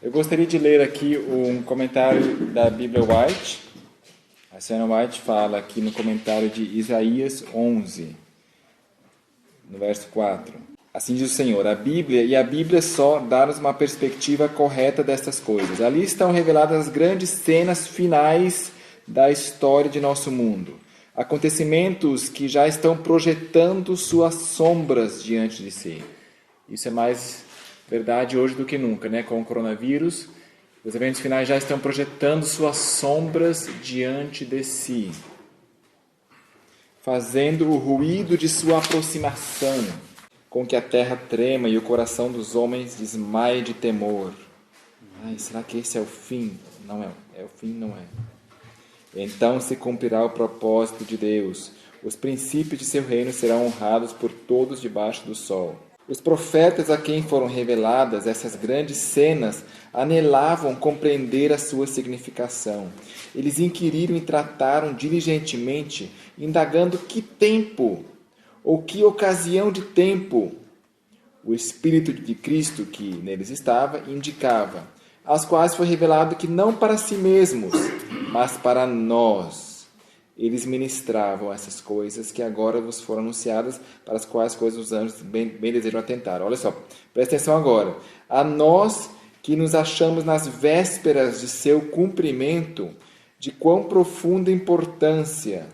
Eu gostaria de ler aqui um comentário da Bíblia White. A Senhora White fala aqui no comentário de Isaías 11, no verso 4. Assim diz o Senhor, a Bíblia só dá-nos uma perspectiva correta destas coisas. Ali estão reveladas as grandes cenas finais da história de nosso mundo. Acontecimentos que já estão projetando suas sombras diante de si. Isso é mais verdade hoje do que nunca, né? Com o coronavírus, os eventos finais já estão projetando suas sombras diante de si, fazendo o ruído de sua aproximação, com que a terra trema e o coração dos homens desmaie de temor. Ai, será que esse é o fim? Não é. O fim não é. Então se cumprirá o propósito de Deus. Os princípios de seu reino serão honrados por todos debaixo do sol. Os profetas a quem foram reveladas essas grandes cenas anelavam compreender a sua significação. Eles inquiriram e trataram diligentemente, indagando que tempo ou que ocasião de tempo o Espírito de Cristo que neles estava indicava, às quais foi revelado que não para si mesmos, mas para nós. Eles ministravam essas coisas que agora vos foram anunciadas, para as quais coisas os anjos bem desejam atentar. Olha só, presta atenção agora. A nós que nos achamos nas vésperas de seu cumprimento, de quão profunda importância,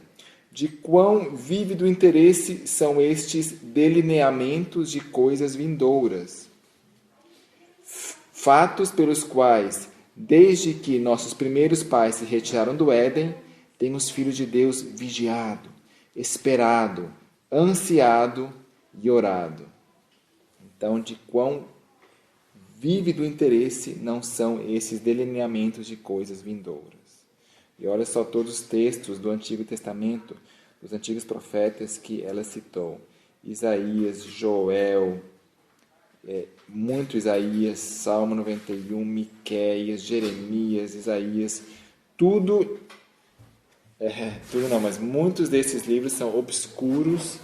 de quão vívido interesse são estes delineamentos de coisas vindouras. Fatos pelos quais, desde que nossos primeiros pais se retiraram do Éden, tem os filhos de Deus vigiado, esperado, ansiado e orado. Então, de quão vívido interesse não são esses delineamentos de coisas vindouras. E olha só todos os textos do Antigo Testamento, dos antigos profetas que ela citou. Isaías, Joel, muito Isaías, Salmo 91, Miqueias, Jeremias, Isaías, tudo não, mas muitos desses livros são obscuros,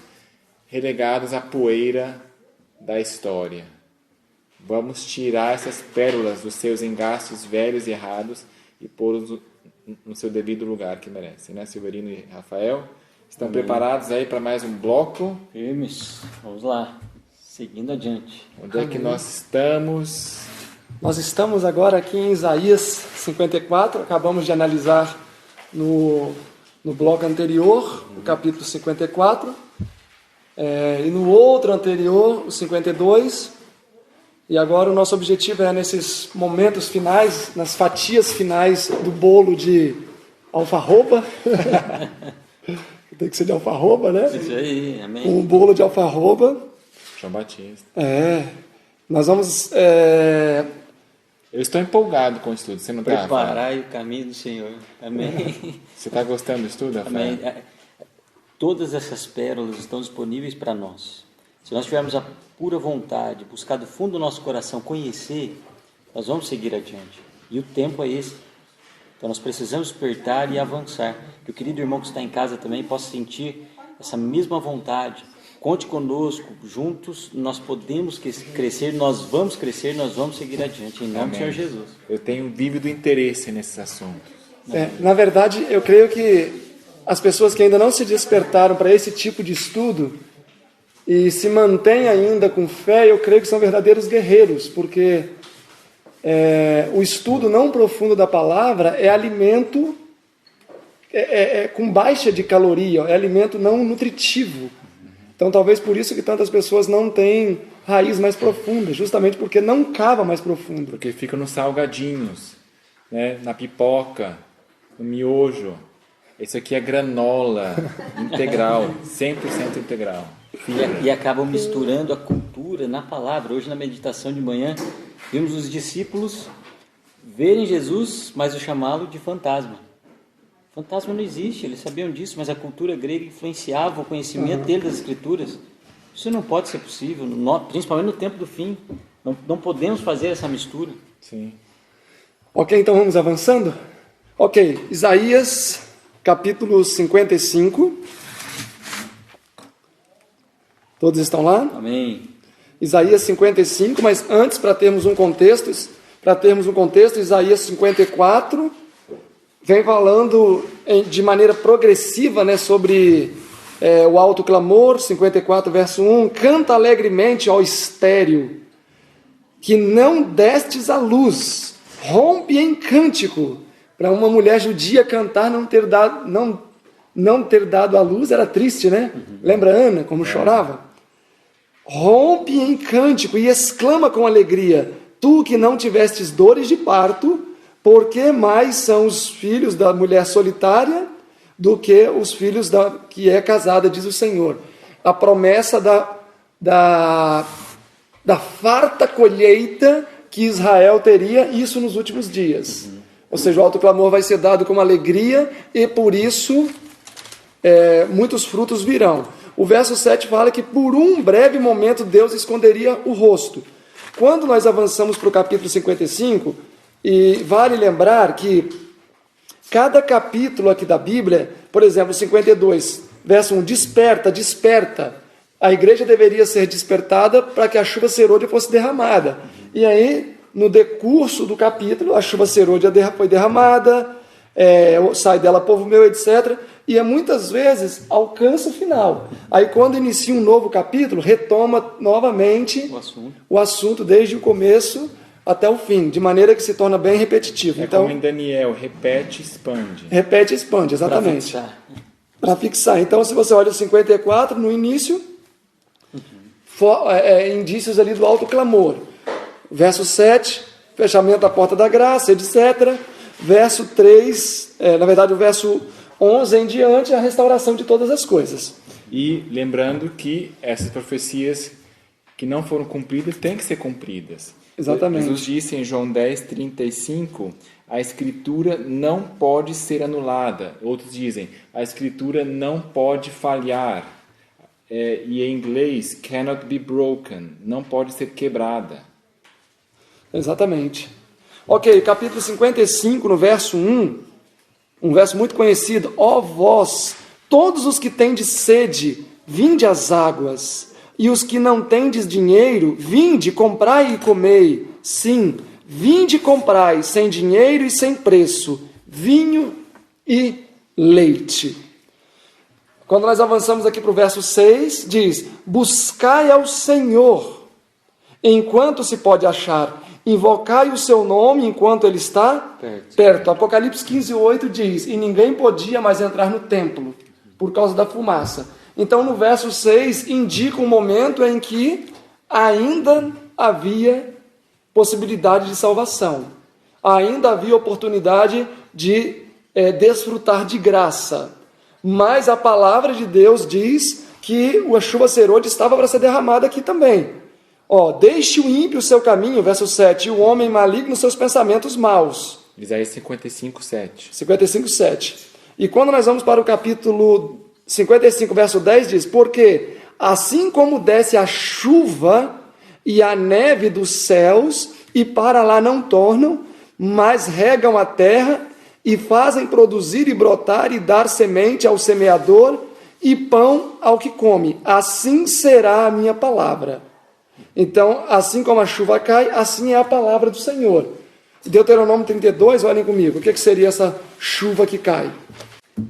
relegados à poeira da história. Vamos tirar essas pérolas dos seus engastos velhos e errados e pô-los no seu devido lugar que merecem, né? Silverino e Rafael, estão preparados aí para mais um bloco? Firmes, vamos lá, seguindo adiante. Onde é que nós estamos? Nós estamos agora aqui em Isaías 54, acabamos de analisar no bloco anterior, o capítulo 54, e no outro anterior, o 52, e agora o nosso objetivo é nesses momentos finais, nas fatias finais do bolo de alfarroba, tem que ser de alfarroba, né? Isso aí, amém. Um bolo de alfarroba. João Batista. Nós vamos... Eu estou empolgado com o estudo, você não está? Preparai o caminho do Senhor. Amém. Você está gostando do estudo, Rafael? Amém. Todas essas pérolas estão disponíveis para nós. Se nós tivermos a pura vontade, buscar do fundo do nosso coração, conhecer, nós vamos seguir adiante. E o tempo é esse. Então nós precisamos despertar e avançar. Que o querido irmão que está em casa também possa sentir essa mesma vontade. Conte conosco, juntos nós podemos crescer, nós vamos seguir adiante, em nome do Senhor Jesus. Eu tenho vívido interesse nesses assuntos. Na verdade, eu creio que as pessoas que ainda não se despertaram para esse tipo de estudo e se mantêm ainda com fé, eu creio que são verdadeiros guerreiros, porque o estudo não profundo da palavra é alimento com baixa de caloria, é alimento não nutritivo. Então, talvez por isso que tantas pessoas não têm raiz mais profunda, justamente porque não cava mais profundo. Porque fica nos salgadinhos, né? Na pipoca, no miojo. Isso aqui é granola integral, 100% integral. E acabam misturando a cultura na palavra. Hoje, na meditação de manhã, vimos os discípulos verem Jesus, mas o chamá-lo de fantasma. Fantasma não existe, eles sabiam disso, mas a cultura grega influenciava o conhecimento deles das Escrituras. Isso não pode ser possível, principalmente no tempo do fim. Não podemos fazer essa mistura. Sim. Ok, então vamos avançando? Ok, Isaías, capítulo 55. Todos estão lá? Amém. Isaías 55, mas antes, para termos um contexto, para termos um contexto, Isaías 54 vem falando de maneira progressiva, né, sobre o alto clamor. 54, verso 1, canta alegremente, ó estéril, que não destes a luz, rompe em cântico. Para uma mulher judia cantar, não ter dado a luz, era triste, né? Lembra Ana, como chorava? Rompe em cântico e exclama com alegria, tu que não tivestes dores de parto, porque mais são os filhos da mulher solitária do que os filhos que é casada, diz o Senhor. A promessa da farta colheita que Israel teria, isso nos últimos dias. Ou seja, o alto clamor vai ser dado com alegria e por isso muitos frutos virão. O verso 7 fala que por um breve momento Deus esconderia o rosto. Quando nós avançamos para o capítulo 55, e vale lembrar que cada capítulo aqui da Bíblia, por exemplo, 52, verso 1, desperta, desperta. A igreja deveria ser despertada para que a chuva serôdia fosse derramada. E aí, no decurso do capítulo, a chuva serôdia foi derramada, sai dela povo meu, etc. E muitas vezes alcança o final. Aí quando inicia um novo capítulo, retoma novamente o assunto desde o começo até o fim, de maneira que se torna bem repetitivo. Então, como em Daniel, repete e expande. Repete e expande, exatamente. Para fixar. Então, se você olha o 54, no início, indícios ali do alto clamor. Verso 7, fechamento da porta da graça, etc. Verso 3, na verdade o verso 11 em diante, a restauração de todas as coisas. E lembrando que essas profecias que não foram cumpridas têm que ser cumpridas. Exatamente. Jesus disse em João 10:35, a Escritura não pode ser anulada. Outros dizem, a Escritura não pode falhar. E em inglês, cannot be broken, não pode ser quebrada. Exatamente. Ok, capítulo 55, no verso 1, um verso muito conhecido. Ó vós, todos os que tendes sede, vinde às águas. E os que não tendes dinheiro, vinde, comprai e comei. Sim, vinde, comprai, sem dinheiro e sem preço, vinho e leite. Quando nós avançamos aqui para o verso 6, diz, buscai ao Senhor, enquanto se pode achar, invocai o seu nome enquanto ele está perto. Apocalipse 15:8 diz, e ninguém podia mais entrar no templo, por causa da fumaça. Então, no verso 6, indica um momento em que ainda havia possibilidade de salvação. Ainda havia oportunidade de desfrutar de graça. Mas a palavra de Deus diz que a chuva serôdia estava para ser derramada aqui também. Deixe o ímpio o seu caminho, verso 7, e o homem maligno seus pensamentos maus. Isaías 55:7. 55:7. E quando nós vamos para o capítulo 55, verso 10 diz, porque assim como desce a chuva e a neve dos céus, e para lá não tornam, mas regam a terra, e fazem produzir e brotar, e dar semente ao semeador, e pão ao que come, assim será a minha palavra. Então, assim como a chuva cai, assim é a palavra do Senhor. Deuteronômio 32, olhem comigo, o que seria essa chuva que cai?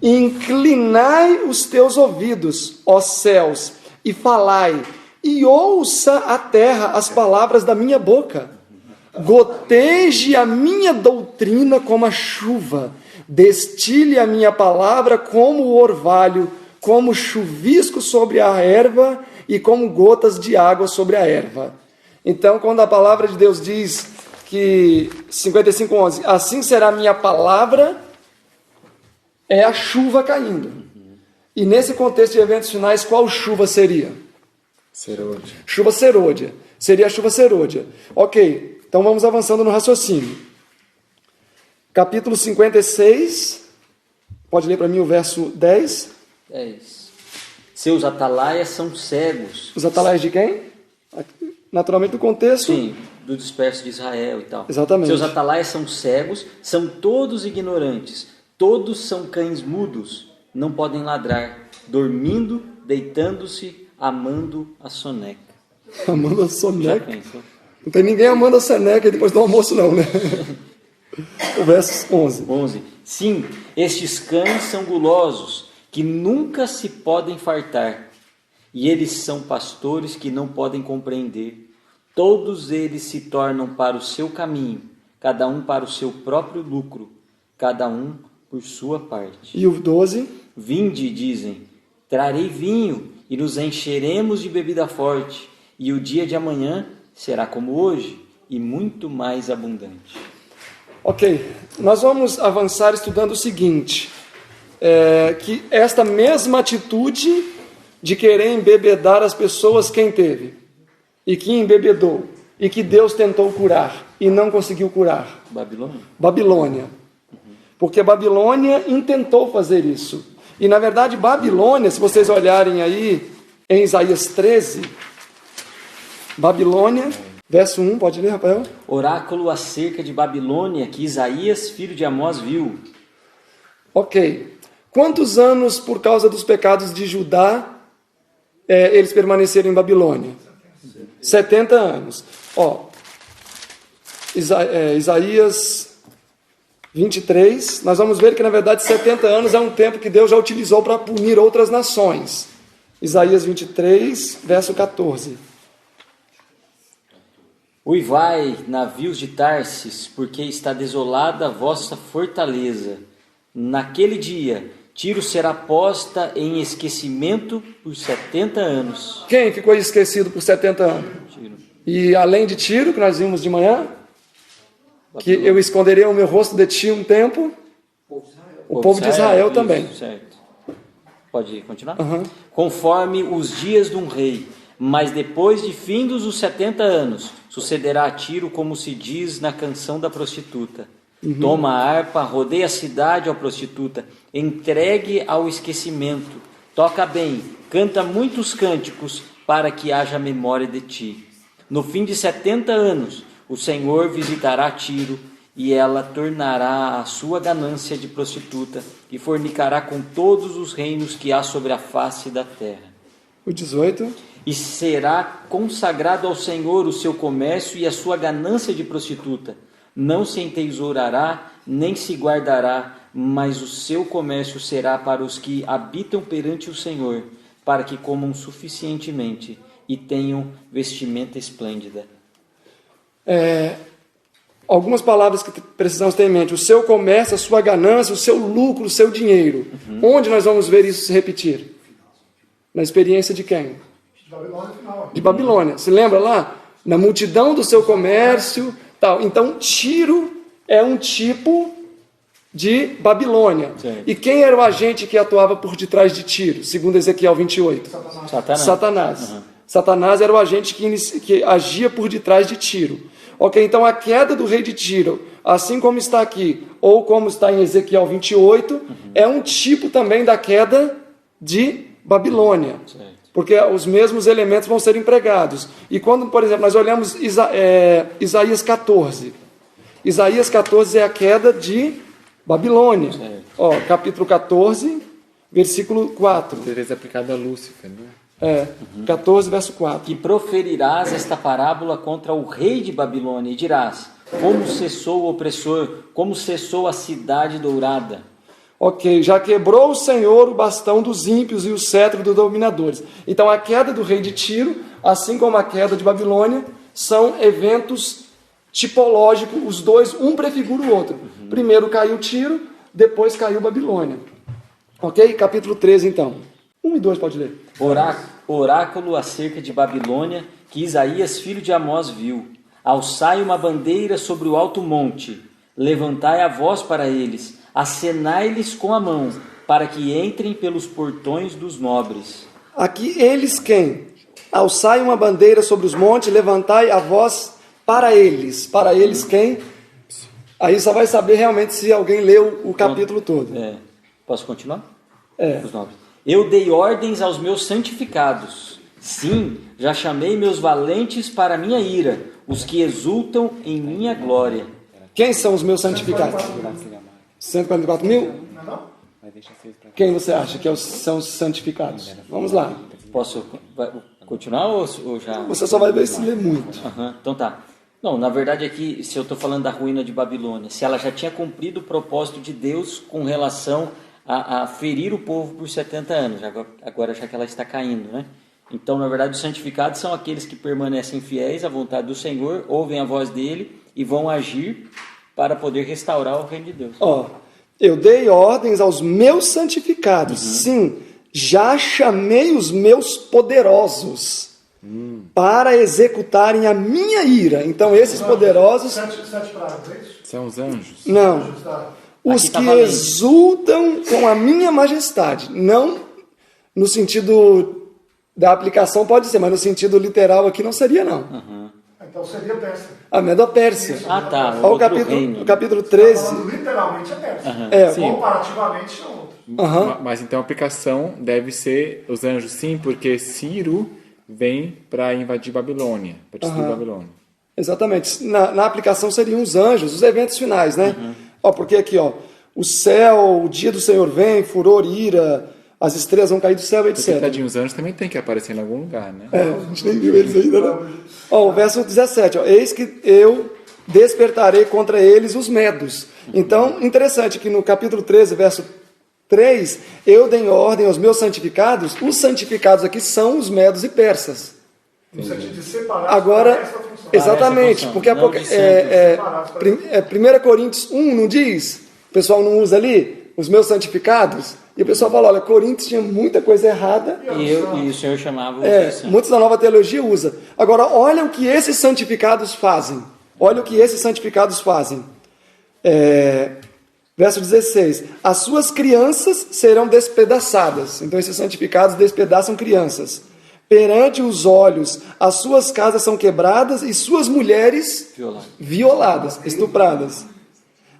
Inclinai os teus ouvidos, ó céus, e falai, e ouça a terra as palavras da minha boca. Goteje a minha doutrina como a chuva, destile a minha palavra como o orvalho, como chuvisco sobre a erva e como gotas de água sobre a erva. Então, quando a palavra de Deus diz que, 55:11, assim será a minha palavra, é a chuva caindo. E nesse contexto de eventos finais, qual chuva seria? Serôdia. Chuva serôdia. Seria a chuva serôdia. Ok, então vamos avançando no raciocínio. Capítulo 56, pode ler para mim o verso 10. 10. Seus atalaias são cegos. Os atalaias de quem? Naturalmente do contexto. Sim, do disperso de Israel e tal. Exatamente. Seus atalaias são cegos, são todos ignorantes. Todos são cães mudos, não podem ladrar, dormindo, deitando-se, amando a soneca. Amando a soneca? Não tem ninguém amando a soneca depois do almoço, não, né? O verso 11. 11. Sim, estes cães são gulosos, que nunca se podem fartar, e eles são pastores que não podem compreender. Todos eles se tornam para o seu caminho, cada um para o seu próprio lucro, cada um por sua parte. E o 12? Vinde, dizem, trarei vinho e nos encheremos de bebida forte, e o dia de amanhã será como hoje, e muito mais abundante. Ok, nós vamos avançar estudando o seguinte, que esta mesma atitude de querer embebedar as pessoas, quem teve? E que embebedou, e que Deus tentou curar, e não conseguiu curar? Babilônia. Babilônia. Porque Babilônia intentou fazer isso. E na verdade Babilônia, se vocês olharem aí em Isaías 13, Babilônia, verso 1, pode ler, Rafael? Oráculo acerca de Babilônia que Isaías, filho de Amós, viu. Ok. Quantos anos, por causa dos pecados de Judá, eles permaneceram em Babilônia? 70 anos. Isaías 23, nós vamos ver que na verdade 70 anos é um tempo que Deus já utilizou para punir outras nações. Isaías 23, verso 14. Uivai, navios de Tarsis, porque está desolada a vossa fortaleza. Naquele dia, Tiro será posta em esquecimento por 70 anos. Quem ficou esquecido por 70 anos? Tiro. E além de Tiro, que nós vimos de manhã, que eu esconderei o meu rosto de ti um tempo, o povo de Israel também. Isso, certo. Pode continuar? Uhum. Conforme os dias de um rei, mas depois de findos os 70 anos, sucederá a Tiro como se diz na canção da prostituta. Toma a harpa, rodeia a cidade, ó prostituta, entregue ao esquecimento, toca bem, canta muitos cânticos para que haja memória de ti. No fim de 70 anos, o Senhor visitará Tiro e ela tornará a sua ganância de prostituta e fornicará com todos os reinos que há sobre a face da terra. O 18. E será consagrado ao Senhor o seu comércio e a sua ganância de prostituta. Não se entesourará, nem se guardará, mas o seu comércio será para os que habitam perante o Senhor, para que comam suficientemente e tenham vestimenta esplêndida. Algumas palavras que precisamos ter em mente. O seu comércio, a sua ganância, o seu lucro, o seu dinheiro. Onde nós vamos ver isso se repetir? Na experiência de quem? De Babilônia. Se lembra lá? Na multidão do seu comércio, tal. Então, Tiro é um tipo de Babilônia. Sim. E quem era o agente que atuava por detrás de Tiro? Segundo Ezequiel 28. Satanás. Satanás era o agente que agia por detrás de Tiro. Ok, então a queda do rei de Tiro, assim como está aqui, ou como está em Ezequiel 28, é um tipo também da queda de Babilônia. Certo. Porque os mesmos elementos vão ser empregados. E quando, por exemplo, nós olhamos Isaías 14. Isaías 14 é a queda de Babilônia. Capítulo 14, versículo 4. Seria aplicado a Lúcifer, né? 14, verso 4. E proferirás esta parábola contra o rei de Babilônia e dirás, como cessou o opressor, como cessou a cidade dourada. Ok, já quebrou o Senhor o bastão dos ímpios e o cetro dos dominadores. Então a queda do rei de Tiro, assim como a queda de Babilônia, são eventos tipológicos, os dois, um prefigura o outro. Primeiro caiu Tiro, depois caiu Babilônia. Ok? Capítulo 13 então. 1 e 2 pode ler. Oráculo acerca de Babilônia que Isaías, filho de Amós, viu. Alçai uma bandeira sobre o alto monte, levantai a voz para eles, acenai-lhes com a mão, para que entrem pelos portões dos nobres. Aqui eles quem? Alçai uma bandeira sobre os montes, levantai a voz para eles. Para eles quem? Aí só vai saber realmente se alguém leu o capítulo todo. Posso continuar? Os nobres. Eu dei ordens aos meus santificados. Sim, já chamei meus valentes para a minha ira, os que exultam em minha glória. Quem são os meus santificados? 144 mil? Quem você acha que são os santificados? Vamos lá. Posso continuar ou já? Você só vai ver se lê muito. Então tá. Não, na verdade aqui, se eu estou falando da ruína de Babilônia, se ela já tinha cumprido o propósito de Deus com relação a ferir o povo por 70 anos, agora já que ela está caindo, né? Então, na verdade, os santificados são aqueles que permanecem fiéis à vontade do Senhor, ouvem a voz dele e vão agir para poder restaurar o reino de Deus. Eu dei ordens aos meus santificados, sim, já chamei os meus poderosos para executarem a minha ira. Então, esses poderosos... Sete pragas, é isso? São os anjos. Não. Os que exultam com a minha majestade. Não no sentido da aplicação, pode ser, mas no sentido literal aqui não seria, não. Então seria Pérsia. A Medo-Pérsia. Tá. Olha o capítulo 13. Falando literalmente é Pérsia. Comparativamente é outro. Mas então a aplicação deve ser os anjos, sim, porque Ciro vem para invadir Babilônia, para destruir Babilônia. Exatamente. Na aplicação seriam os anjos, os eventos finais, né? Porque aqui, o céu, o dia do Senhor vem, furor, ira, as estrelas vão cair do céu, etc. Porque, tadinho, os anjos também tem que aparecer em algum lugar, né? A gente nem viu eles ainda, não. O verso 17, eis que eu despertarei contra eles os medos. Então, interessante que no capítulo 13, verso 3, eu dei ordem aos meus santificados. Os santificados aqui são os medos e persas. No sentido de separar agora, essa função. exatamente, porque 1 Coríntios 1 não diz, o pessoal não usa ali, os meus santificados, e o pessoal fala, olha, Coríntios tinha muita coisa errada. E o Senhor chamava muitos da nova teologia usa. Agora, olha o que esses santificados fazem. Verso 16, as suas crianças serão despedaçadas. Então esses santificados despedaçam crianças. Perante os olhos, as suas casas são quebradas e suas mulheres violadas, estupradas.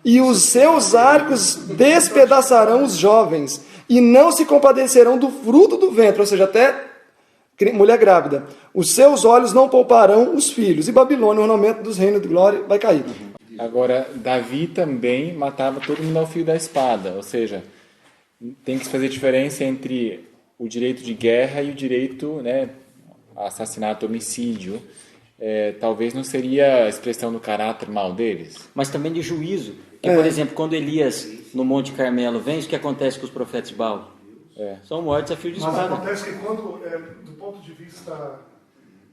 E os seus arcos despedaçarão os jovens, e não se compadecerão do fruto do ventre, ou seja, até mulher grávida. Os seus olhos não pouparão os filhos, e Babilônia, o ornamento dos reinos de glória, vai cair. Agora, Davi também matava todo mundo ao fio da espada, ou seja, tem que se fazer diferença entre o direito de guerra e o direito, assassinato, homicídio. Talvez não seria a expressão do caráter mal deles. Mas também de juízo. Que, por exemplo, quando Elias no Monte Carmelo vem, o que acontece com os profetas de Baal? São mortos a fio de espada. Mas acontece que quando, do ponto de vista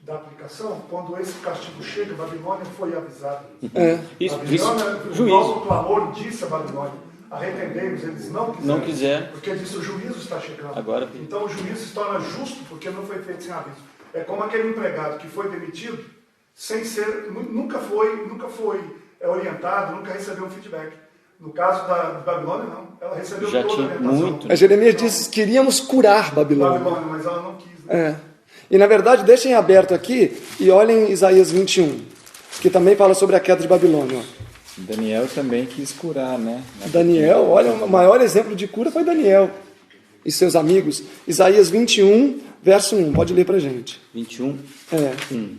da aplicação, quando esse castigo chega, Babilônia foi avisada. Isso, o nosso clamor disse a Babilônia, arrependemos, eles não quiseram. Porque disse, o juízo está chegando. Então o juízo se torna justo porque não foi feito sem aviso. É como aquele empregado que foi demitido sem ser, nunca foi orientado, nunca recebeu um feedback. No caso da Babilônia, não. Ela recebeu toda a orientação. Jeremias disse, queríamos curar Babilônia. Mas ela não quis. Né? E na verdade, deixem aberto aqui e olhem Isaías 21, que também fala sobre a queda de Babilônia. Daniel também quis curar, né? Daniel, olha, o maior exemplo de cura foi Daniel e seus amigos. Isaías 21, verso 1, pode ler pra gente. 21? 1.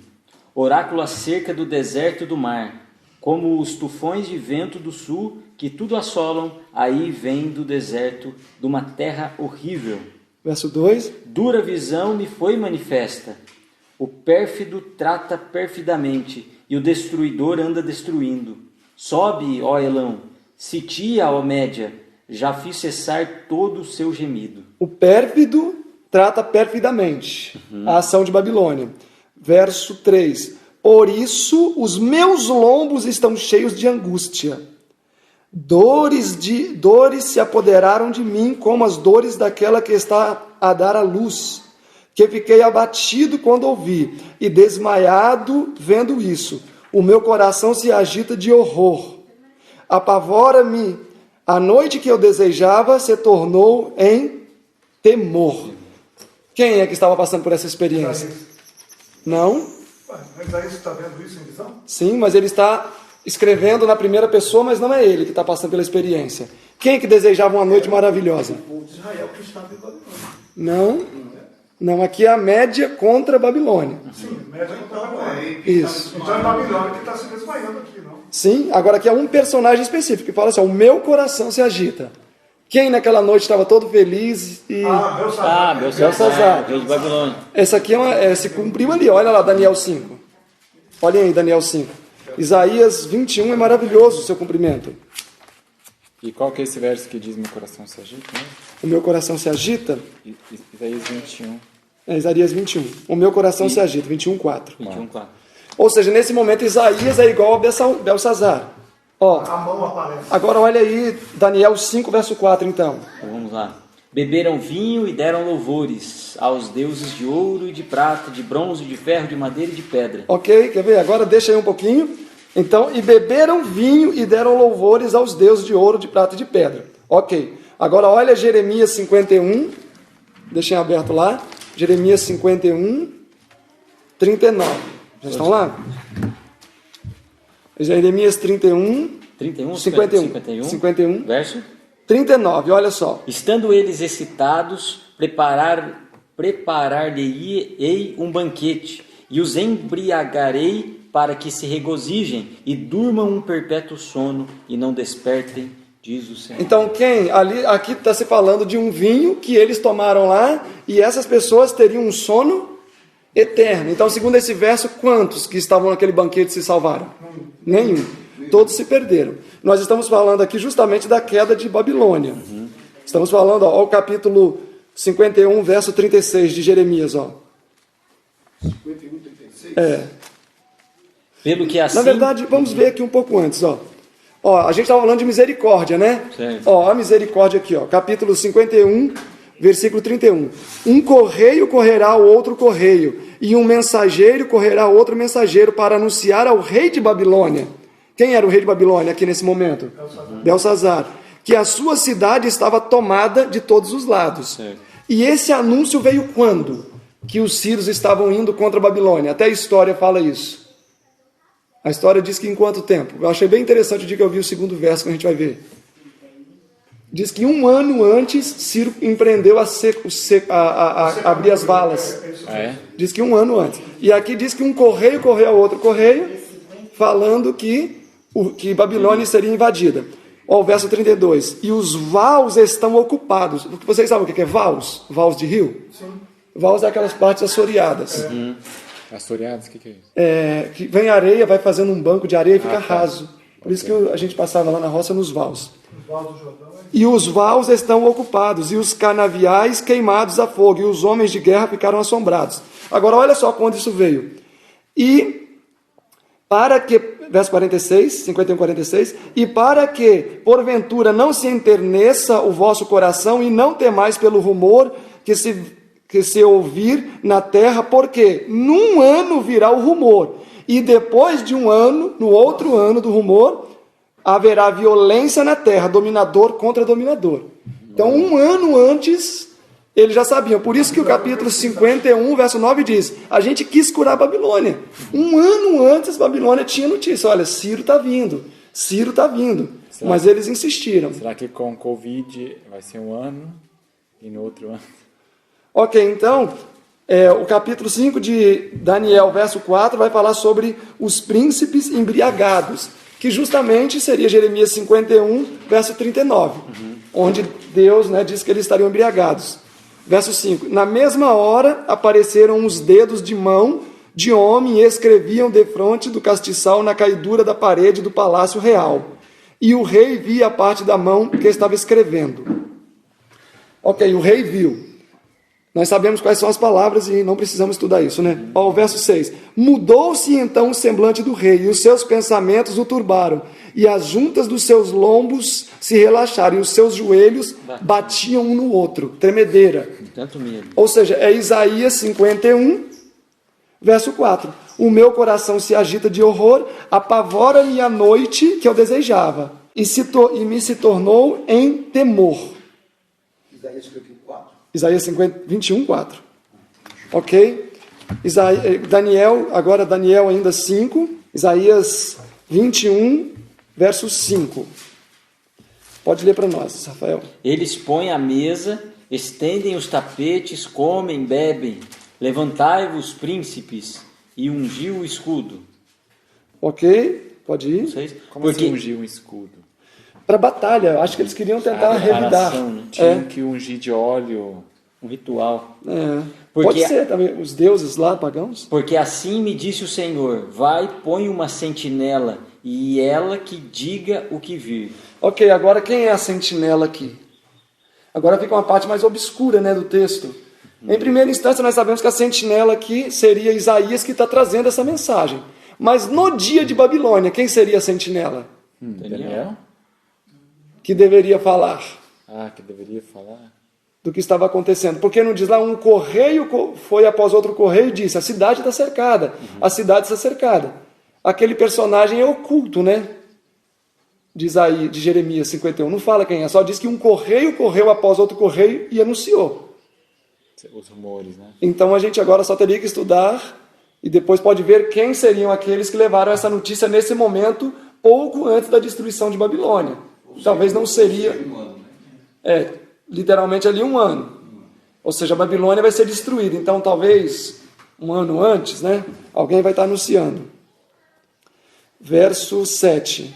Oráculo acerca do deserto e do mar, como os tufões de vento do sul, que tudo assolam, aí vem do deserto, de uma terra horrível. Verso 2. Dura visão me foi manifesta. O pérfido trata perfidamente, e o destruidor anda destruindo. Sobe, ó Elão, sitia, ó Média, já fiz cessar todo o seu gemido. O pérfido trata perfidamente a ação de Babilônia. Verso 3. Por isso os meus lombos estão cheios de angústia. Dores se apoderaram de mim, como as dores daquela que está a dar à luz, que fiquei abatido quando ouvi, e desmaiado vendo isso. O meu coração se agita de horror. Apavora-me. A noite que eu desejava se tornou em temor. Quem é que estava passando por essa experiência? Não? Mas aí você está vendo isso em visão? Sim, mas ele está escrevendo na primeira pessoa, mas não é ele que está passando pela experiência. Quem é que desejava uma noite maravilhosa? O povo de Israel que estava em Babilônia. Não, aqui é a média contra a Babilônia. Sim, média contra a Babilônia. Isso. Então é Babilônia que está se desmaiando aqui, não? Sim, agora aqui é um personagem específico que fala assim, o meu coração se agita. Quem naquela noite estava todo feliz e... Belsazar, rei de Babilônia. Essa aqui se cumpriu ali, olha lá, Daniel 5. Olhem aí, Daniel 5. Isaías 21 é maravilhoso o seu cumprimento. E qual que é esse verso que diz: meu coração se agita? Né? O meu coração se agita. Isaías 21. É, Isaías 21. O meu coração se agita, 21:4. 21:4. Ou seja, nesse momento Isaías é igual a Belsazar. Ó, A mão aparece. agora olha aí Daniel 5, verso 4, então. Então vamos lá. Beberam vinho e deram louvores aos deuses de ouro e de prata, de bronze, de ferro, de madeira e de pedra. Ok, quer ver? Agora deixa aí um pouquinho. Então, e beberam vinho e deram louvores aos deuses de ouro, de prata e de pedra. Ok. Agora olha Jeremias 51. Deixem aberto lá. Jeremias 51, 39. Já estão lá? Jeremias 31, 51, verso 39, olha só. Estando eles excitados, preparar-lhe-ei um banquete, e os embriagarei para que se regozijem e durmam um perpétuo sono e não despertem, diz o Senhor. Então aqui está se falando de um vinho que eles tomaram lá, e essas pessoas teriam um sono eterno. Então, segundo esse verso, quantos que estavam naquele banquete se salvaram? Nenhum. Todos se perderam. Nós estamos falando aqui justamente da queda de Babilônia. Estamos falando, ó, o capítulo 51, verso 36 de Jeremias. Ó. 51, 36? É. Pelo que assim... Na verdade, vamos ver aqui um pouco antes. Ó, a gente estava falando de misericórdia, né? Certo. Ó, a misericórdia aqui, ó, capítulo 51, versículo 31. Um correio correrá ao outro correio, e um mensageiro correrá ao outro mensageiro para anunciar ao rei de Babilônia. Quem era o rei de Babilônia aqui nesse momento? Belsazar. Que a sua cidade estava tomada de todos os lados. Certo. E esse anúncio veio quando? Que os sírios estavam indo contra a Babilônia. Até a história fala isso. A história diz que em quanto tempo? Eu achei bem interessante o dia que eu vi o segundo verso que a gente vai ver. Diz que 1 ano antes, Ciro empreendeu a abrir as valas. Diz que 1 ano antes. E aqui diz que um correio correu ao outro correio, falando que Babilônia seria invadida. Ó, o verso 32. E os vaus estão ocupados. Vocês sabem o que é vaus? Vaus de rio? Sim. Vaus é aquelas partes assoreadas. Assoreados, o que é isso? Que vem areia, vai fazendo um banco de areia e fica raso. Por isso que a gente passava lá na roça nos vaus. E os vaus estão ocupados, e os canaviais queimados a fogo, e os homens de guerra ficaram assombrados. Agora olha só quando isso veio. E para que, verso 46, 51, 46, e para que, porventura, não se enterneça o vosso coração, e não temais pelo rumor que se ouvir na terra, porque num ano virá o rumor, e depois de 1 ano, no outro ano do rumor, haverá violência na terra, dominador contra dominador. Então, 1 ano antes, eles já sabiam. Por isso que o capítulo 51, verso 9 diz, a gente quis curar a Babilônia. 1 ano antes, Babilônia tinha notícia, olha, Ciro está vindo. Mas eles insistiram. Será que com Covid vai ser 1 ano e no outro ano? Ok, então, o capítulo 5 de Daniel, verso 4, vai falar sobre os príncipes embriagados, que justamente seria Jeremias 51, verso 39, onde Deus, diz que eles estariam embriagados. Verso 5, na mesma hora apareceram os dedos de mão de homem e escreviam defronte do castiçal na caidura da parede do palácio real. E o rei via a parte da mão que estava escrevendo. Ok, o rei viu. Nós sabemos quais são as palavras e não precisamos estudar isso, né? Ó, o verso 6. Mudou-se então o semblante do rei, e os seus pensamentos o turbaram, e as juntas dos seus lombos se relaxaram, e os seus joelhos batiam um no outro. Tremedeira. Tanto medo. Ou seja, é Isaías 51, verso 4. O meu coração se agita de horror, apavora-me a noite que eu desejava, e me se tornou em temor. Isaías 54. Isaías 21, 4. Ok? Daniel ainda 5. Isaías 21, verso 5. Pode ler para nós, Rafael. Eles põem a mesa, estendem os tapetes, comem, bebem. Levantai-vos, príncipes, e ungiu o escudo. Ok, pode ir. Como assim ungir um escudo? Para batalha, acho que eles queriam tentar revidar. Tinha que ungir de óleo Um ritual. Pode ser também, os deuses lá, pagãos. Porque assim me disse o Senhor, vai, põe uma sentinela, e ela que diga o que vir. Ok, agora quem é a sentinela aqui? Agora fica uma parte mais obscura, né, do texto. Em primeira instância, nós sabemos que a sentinela aqui seria Isaías que está trazendo essa mensagem. Mas no dia de Babilônia, quem seria a sentinela? Daniel? Que deveria falar. Que deveria falar. Do que estava acontecendo. Porque não diz lá, um correio foi após outro correio e disse, a cidade está cercada, a cidade está cercada. Aquele personagem é oculto, né? Diz aí, de Jeremias 51, não fala quem é, só diz que um correio correu após outro correio e anunciou. Os rumores, né? Então a gente agora só teria que estudar e depois pode ver quem seriam aqueles que levaram essa notícia nesse momento, pouco antes da destruição de Babilônia. Talvez não seria... literalmente ali 1 ano. Ou seja, a Babilônia vai ser destruída. Então talvez 1 ano antes, né? Alguém vai estar anunciando. Verso 7.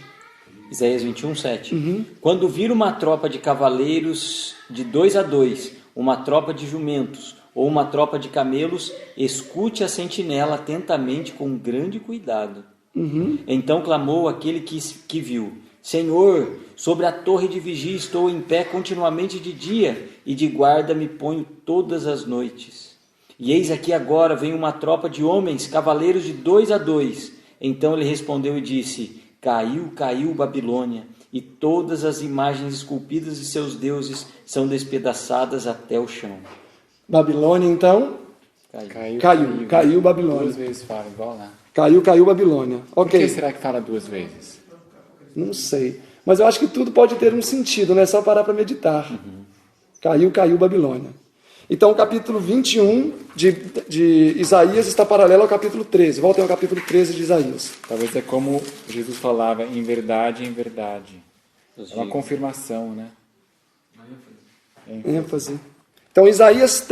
Isaías 21, 7. Quando vir uma tropa de cavaleiros de 2 a 2, uma tropa de jumentos ou uma tropa de camelos, escute a sentinela atentamente com grande cuidado. Então clamou aquele que viu, Senhor, sobre a torre de vigia estou em pé continuamente de dia, e de guarda me ponho todas as noites. E eis aqui agora vem uma tropa de homens, cavaleiros de 2 a 2. Então ele respondeu e disse, caiu, caiu Babilônia, e todas as imagens esculpidas de seus deuses são despedaçadas até o chão. Babilônia, então? Caiu Babilônia. 2 vezes fala igual lá. Caiu Babilônia. Ok. Por que será que fala 2 vezes? Não sei. Mas eu acho que tudo pode ter um sentido, não é só parar para meditar. Caiu Babilônia. Então o capítulo 21 de Isaías está paralelo ao capítulo 13. Voltem ao capítulo 13 de Isaías. Talvez é como Jesus falava, em verdade, em verdade. É uma confirmação, né? ênfase. Então Isaías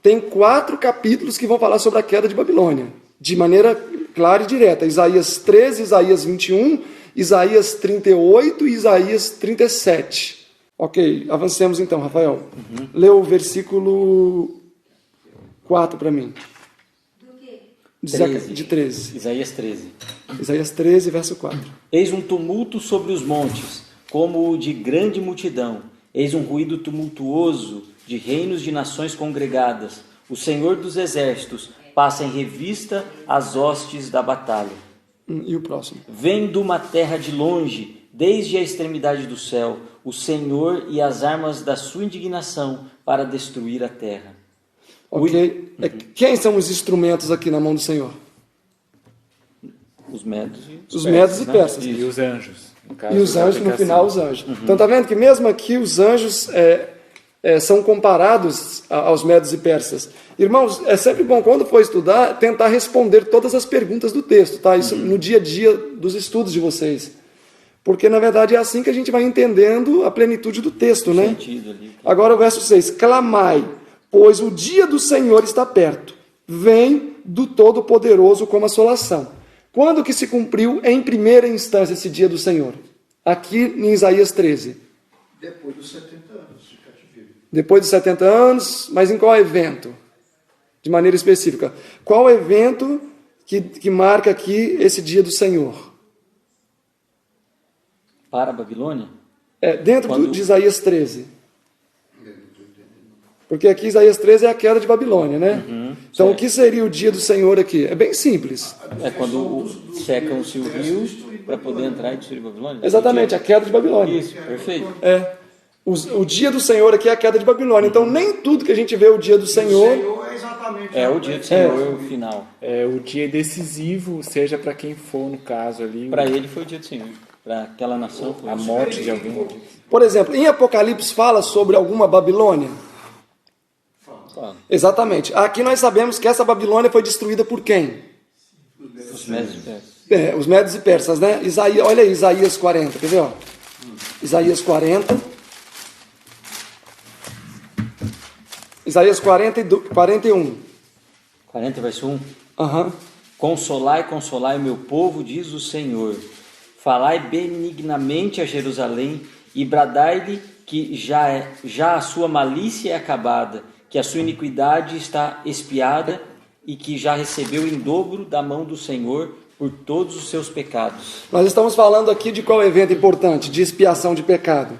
tem 4 capítulos que vão falar sobre a queda de Babilônia, de maneira clara e direta. Isaías 13, Isaías 21, Isaías 38 e Isaías 37. Ok, avancemos então, Rafael. Lê o versículo 4 para mim. Do quê? De 13. Isaías 13. Isaías 13, verso 4. Eis um tumulto sobre os montes, como o de grande multidão. Eis um ruído tumultuoso de reinos de nações congregadas. O Senhor dos exércitos passa em revista as hostes da batalha. E o próximo? Vem de uma terra de longe, desde a extremidade do céu, o Senhor e as armas da sua indignação para destruir a terra. Ok. Quem são os instrumentos aqui na mão do Senhor? Os medos e persas. E os anjos. E os anjos, no final, os anjos. Então, está vendo que mesmo aqui os anjos são comparados aos medos e persas. Irmãos, é sempre bom, quando for estudar, tentar responder todas as perguntas do texto, tá? Isso no dia a dia dos estudos de vocês. Porque, na verdade, é assim que a gente vai entendendo a plenitude do texto, né? Agora o verso 6. Clamai, pois o dia do Senhor está perto. Vem do Todo-Poderoso como assolação. Quando que se cumpriu em primeira instância esse dia do Senhor? Aqui em Isaías 13. Depois dos 70 anos de cativeiro. Depois dos 70 anos, mas em qual evento? De maneira específica. Qual evento que marca aqui esse dia do Senhor? Para a Babilônia? Dentro de Isaías 13. Porque aqui Isaías 13 é a queda de Babilônia, né? Então certo. O que seria o dia do Senhor aqui? É bem simples. É quando secam-se o rio para poder entrar e destruir Babilônia? Exatamente, a queda de Babilônia. Isso, perfeito. O dia do Senhor aqui é a queda de Babilônia. Então nem tudo que a gente vê o dia do Senhor... É o dia do Senhor, o final. É o dia decisivo, seja para quem for, no caso ali. Para ele foi o dia do Senhor. Para aquela nação foi a morte de alguém. Por exemplo, em Apocalipse fala sobre alguma Babilônia? Fala. Exatamente. Aqui nós sabemos que essa Babilônia foi destruída por quem? Os medos e persas. Os medos e persas, né? Olha aí, Isaías 40, quer ver? Ó? Isaías 40. Isaías 40 e 41. 40, verso 1. Consolai, consolai o meu povo, diz o Senhor. Falai benignamente a Jerusalém e bradai-lhe que já a sua malícia é acabada, que a sua iniquidade está expiada e que já recebeu em dobro da mão do Senhor por todos os seus pecados. Nós estamos falando aqui de qual evento importante? De expiação de pecado.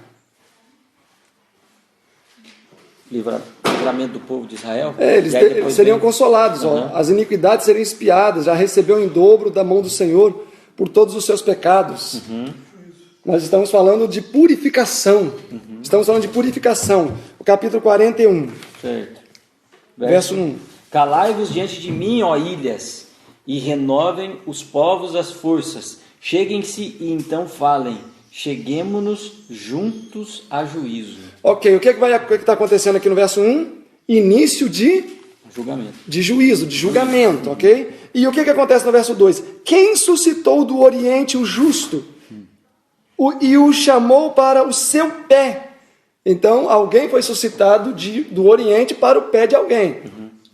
Livramento do povo de Israel? Eles seriam consolados. Ó, as iniquidades seriam expiadas, já recebeu em dobro da mão do Senhor por todos os seus pecados. Nós estamos falando de purificação. Estamos falando de purificação. O capítulo 41. Certo. Verso 1. Calai-vos diante de mim, ó ilhas, e renovem os povos as forças. Cheguem-se e então falem. Cheguemo-nos juntos a juízo. Ok, o que está acontecendo aqui no verso 1? Início de julgamento. De juízo, de julgamento, ok? E o que acontece no verso 2? Quem suscitou do Oriente o justo e o chamou para o seu pé? Então, alguém foi suscitado do Oriente para o pé de alguém.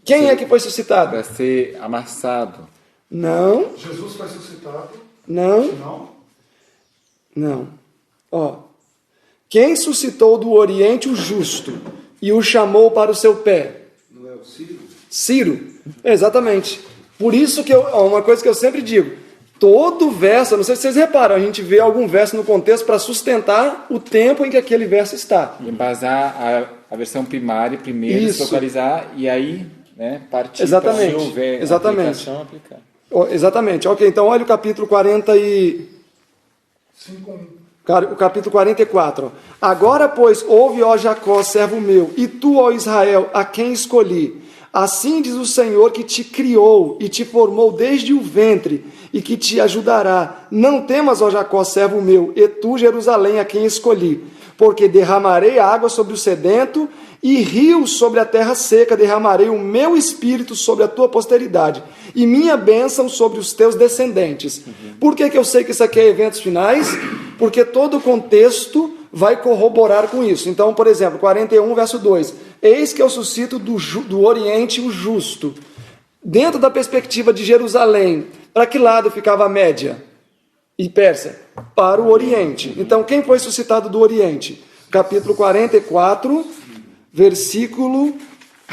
Quem é que foi suscitado? Para ser amassado. Não. Jesus foi suscitado? Não. Não. Ó. Quem suscitou do Oriente o justo e o chamou para o seu pé? Não é o Ciro? Ciro. Exatamente. Por isso que uma coisa que eu sempre digo, todo verso, eu não sei se vocês reparam, a gente vê algum verso no contexto para sustentar o tempo em que aquele verso está. Embasar a versão primária primeiro, Isso. se localizar e aí, né, partir. Exatamente. Se houver Exatamente. Aplicar. Exatamente. Ok, então olha o capítulo 45. O capítulo 44. Agora, pois, ouve, ó Jacó, servo meu, e tu, ó Israel, a quem escolhi. Assim diz o Senhor que te criou e te formou desde o ventre e que te ajudará. Não temas, ó Jacó, servo meu, e tu, Jerusalém, a quem escolhi. Porque derramarei água sobre o sedento e rios sobre a terra seca, derramarei o meu espírito sobre a tua posteridade e minha bênção sobre os teus descendentes. Por que eu sei que isso aqui é eventos finais? Porque todo o contexto vai corroborar com isso. Então, por exemplo, 41, verso 2. Eis que eu suscito do Oriente o justo. Dentro da perspectiva de Jerusalém, para que lado ficava a Média e Pérsia? Para o Oriente. Então, quem foi suscitado do Oriente? Capítulo 44, versículo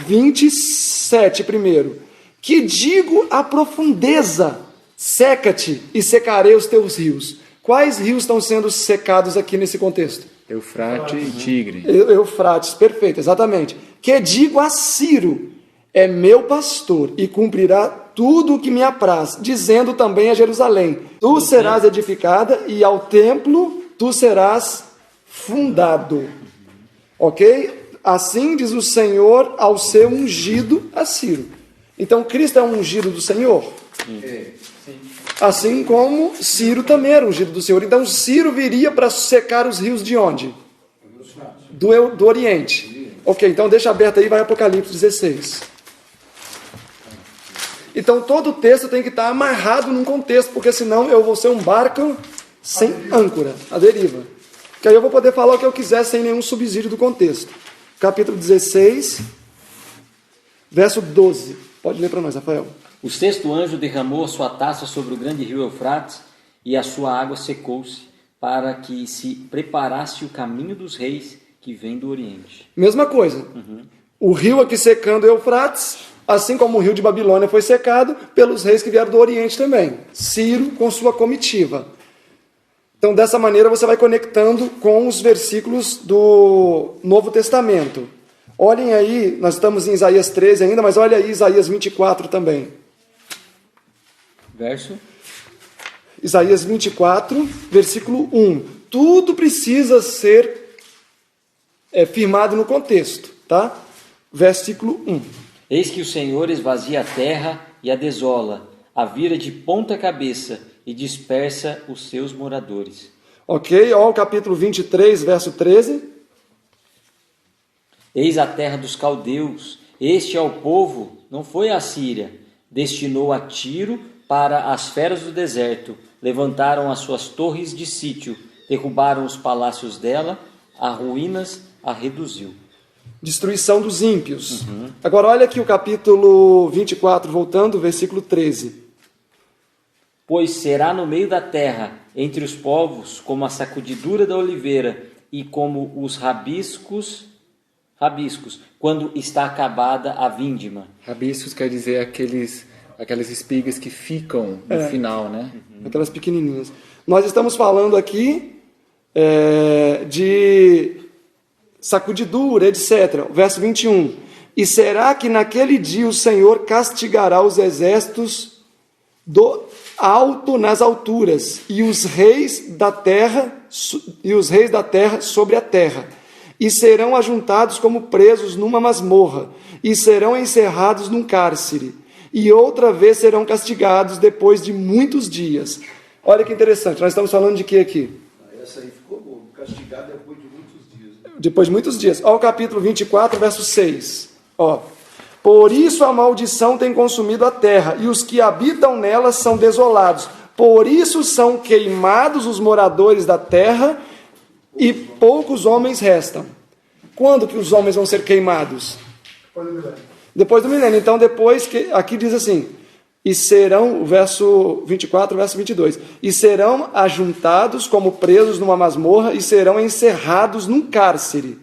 27 primeiro. Que digo a profundeza, seca-te e secarei os teus rios. Quais rios estão sendo secados aqui nesse contexto? Eufrate e Tigre. Eufrates, perfeito, exatamente. Que digo a Ciro, é meu pastor e cumprirá tudo o que me apraz, dizendo também a Jerusalém, tu serás edificada e ao templo tu serás fundado. Ok? Assim diz o Senhor ao seu ungido, a Ciro. Então Cristo é um ungido do Senhor? Sim. Assim como Ciro também era ungido do Senhor. Então Ciro viria para secar os rios de onde? Do Oriente. Ok, então deixa aberto aí, vai Apocalipse 16. Então todo o texto tem que estar amarrado num contexto, porque senão eu vou ser um barco sem âncora, a deriva. Que aí eu vou poder falar o que eu quiser sem nenhum subsídio do contexto. Capítulo 16, verso 12. Pode ler para nós, Rafael. O sexto anjo derramou a sua taça sobre o grande rio Eufrates, e a sua água secou-se, para que se preparasse o caminho dos reis que vêm do Oriente. Mesma coisa. O rio aqui secando Eufrates, assim como o rio de Babilônia foi secado pelos reis que vieram do Oriente também. Ciro com sua comitiva. Então, dessa maneira, você vai conectando com os versículos do Novo Testamento. Olhem aí, nós estamos em Isaías 13 ainda, mas olha aí Isaías 24 também. Verso? Isaías 24, versículo 1. Tudo precisa ser firmado no contexto, tá? Versículo 1. Eis que o Senhor esvazia a terra e a desola, a vira de ponta cabeça e dispersa os seus moradores. Ok, ó o capítulo 23, verso 13. Eis a terra dos caldeus, este é o povo, não foi a Síria, destinou a Tiro para as feras do deserto, levantaram as suas torres de sítio, derrubaram os palácios dela, a ruínas a reduziu. Destruição dos ímpios. Agora olha aqui o capítulo 24, voltando, versículo 13. Pois será no meio da terra, entre os povos, como a sacudidura da oliveira, e como os rabiscos, quando está acabada a vindima. Rabiscos quer dizer aquelas espigas que ficam no final, né? Aquelas pequenininhas. Nós estamos falando aqui de sacudidura, etc. Verso 21. E será que naquele dia o Senhor castigará os exércitos do alto nas alturas e os reis da terra sobre a terra, e serão ajuntados como presos numa masmorra, e serão encerrados num cárcere, e outra vez serão castigados depois de muitos dias. Olha que interessante, nós estamos falando de que aqui? Essa aí ficou boa, castigado depois de muitos dias. Depois de muitos dias. Olha o capítulo 24, verso 6. Ó. Por isso a maldição tem consumido a terra, e os que habitam nela são desolados. Por isso são queimados os moradores da terra, e poucos homens restam. Quando que os homens vão ser queimados? Depois do milênio. Então, depois que aqui diz assim, e serão, o verso 24, verso 22, e serão ajuntados como presos numa masmorra, e serão encerrados num cárcere.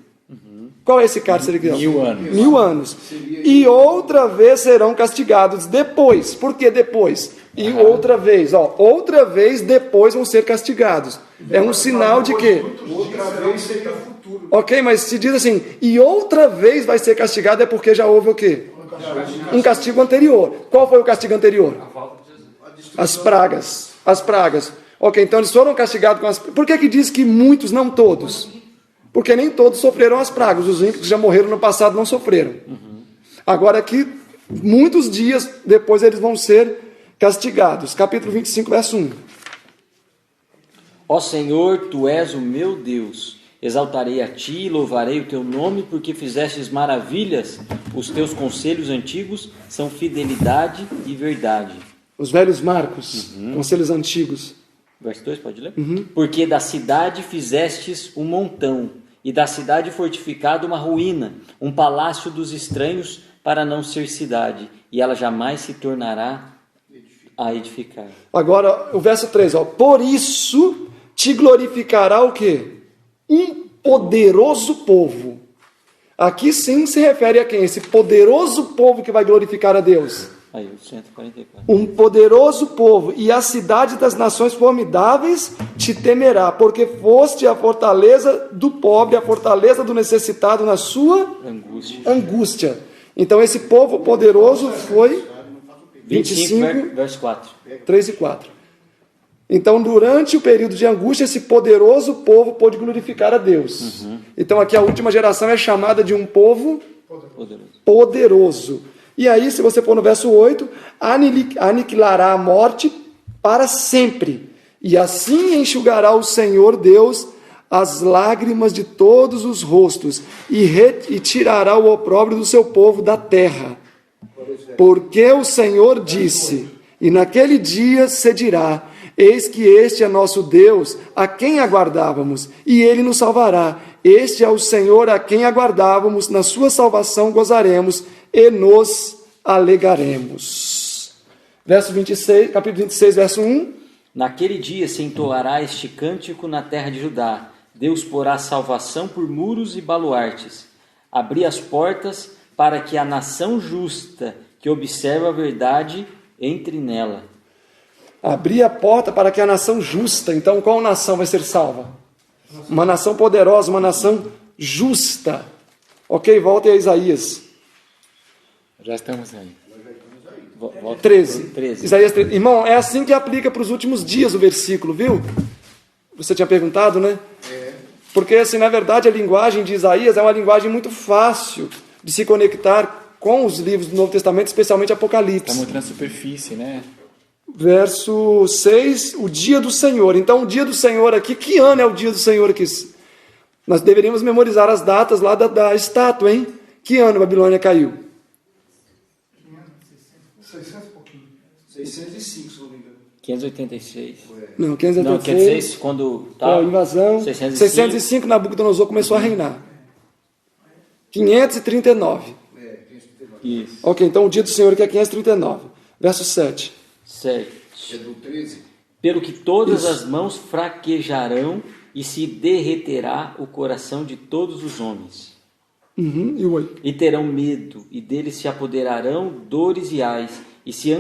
Qual é esse cárcere aqui? 1000 anos. 1000 anos. E outra vez serão castigados depois. Por que depois? E outra vez, outra vez depois vão ser castigados. É um sinal de quê? Outra vez seria o futuro. Ok, mas se diz assim, e outra vez vai ser castigado, é porque já houve o quê? Um castigo anterior. Qual foi o castigo anterior? As pragas. As pragas. Ok, então eles foram castigados com as pragas. Por que diz que muitos, não todos? Porque nem todos sofreram as pragas. Os ímpios que já morreram no passado não sofreram. Agora aqui, muitos dias depois eles vão ser castigados. Capítulo 25, verso 1. Ó Senhor, Tu és o meu Deus. Exaltarei a Ti e louvarei o Teu nome, porque fizestes maravilhas. Os Teus conselhos antigos são fidelidade e verdade. Os velhos marcos, conselhos antigos. Verso 2, pode ler? Porque da cidade fizestes um montão, e da cidade fortificada uma ruína, um palácio dos estranhos para não ser cidade, e ela jamais se tornará a edificar. Agora, o verso 3, por isso te glorificará o quê? Um poderoso povo. Aqui sim se refere a quem? Esse poderoso povo que vai glorificar a Deus. Aí, o 144. Um poderoso povo, e a cidade das nações formidáveis te temerá, porque foste a fortaleza do pobre, a fortaleza do necessitado na sua angústia. Então esse povo poderoso foi 25, verso 4. 3 e 4. Então, durante o período de angústia, esse poderoso povo pôde glorificar a Deus. Então aqui a última geração é chamada de um povo poderoso. E aí, se você for no verso 8, aniquilará a morte para sempre. E assim enxugará o Senhor Deus as lágrimas de todos os rostos e tirará o opróbrio do seu povo da terra. Porque o Senhor disse, e naquele dia se dirá, eis que este é nosso Deus, a quem aguardávamos, e ele nos salvará. Este é o Senhor a quem aguardávamos, na sua salvação gozaremos e nos alegaremos. Verso 26, capítulo 26, verso 1. Naquele dia se entoará este cântico na terra de Judá. Deus porá salvação por muros e baluartes. Abri as portas para que a nação justa, que observa a verdade, entre nela. Abri a porta para que a nação justa, então qual nação vai ser salva? Uma nação poderosa, uma nação justa. Ok, volte a Isaías. Já estamos aí. 13. Isaías 13. Irmão, é assim que aplica para os últimos dias o versículo, viu? Você tinha perguntado, né? Porque, assim, na verdade, a linguagem de Isaías é uma linguagem muito fácil de se conectar com os livros do Novo Testamento, especialmente Apocalipse. Está muito na superfície, né? Verso 6, o dia do Senhor. Então, o dia do Senhor aqui, que ano é o dia do Senhor aqui? Nós deveríamos memorizar as datas lá da estátua, hein? Que ano a Babilônia caiu? 600 e pouquinho. 605, se não me engano. 586. Não, 586. Não, 506, quando tá, a invasão. 605, Nabucodonosor começou a reinar. 539. 539. Isso. Ok, então o dia do Senhor aqui é 539. Verso 7. 7. É do 13? Pelo que todas as mãos fraquejarão e se derreterá o coração de todos os homens. E o 8. E terão medo, e deles se apoderarão dores e ais, e se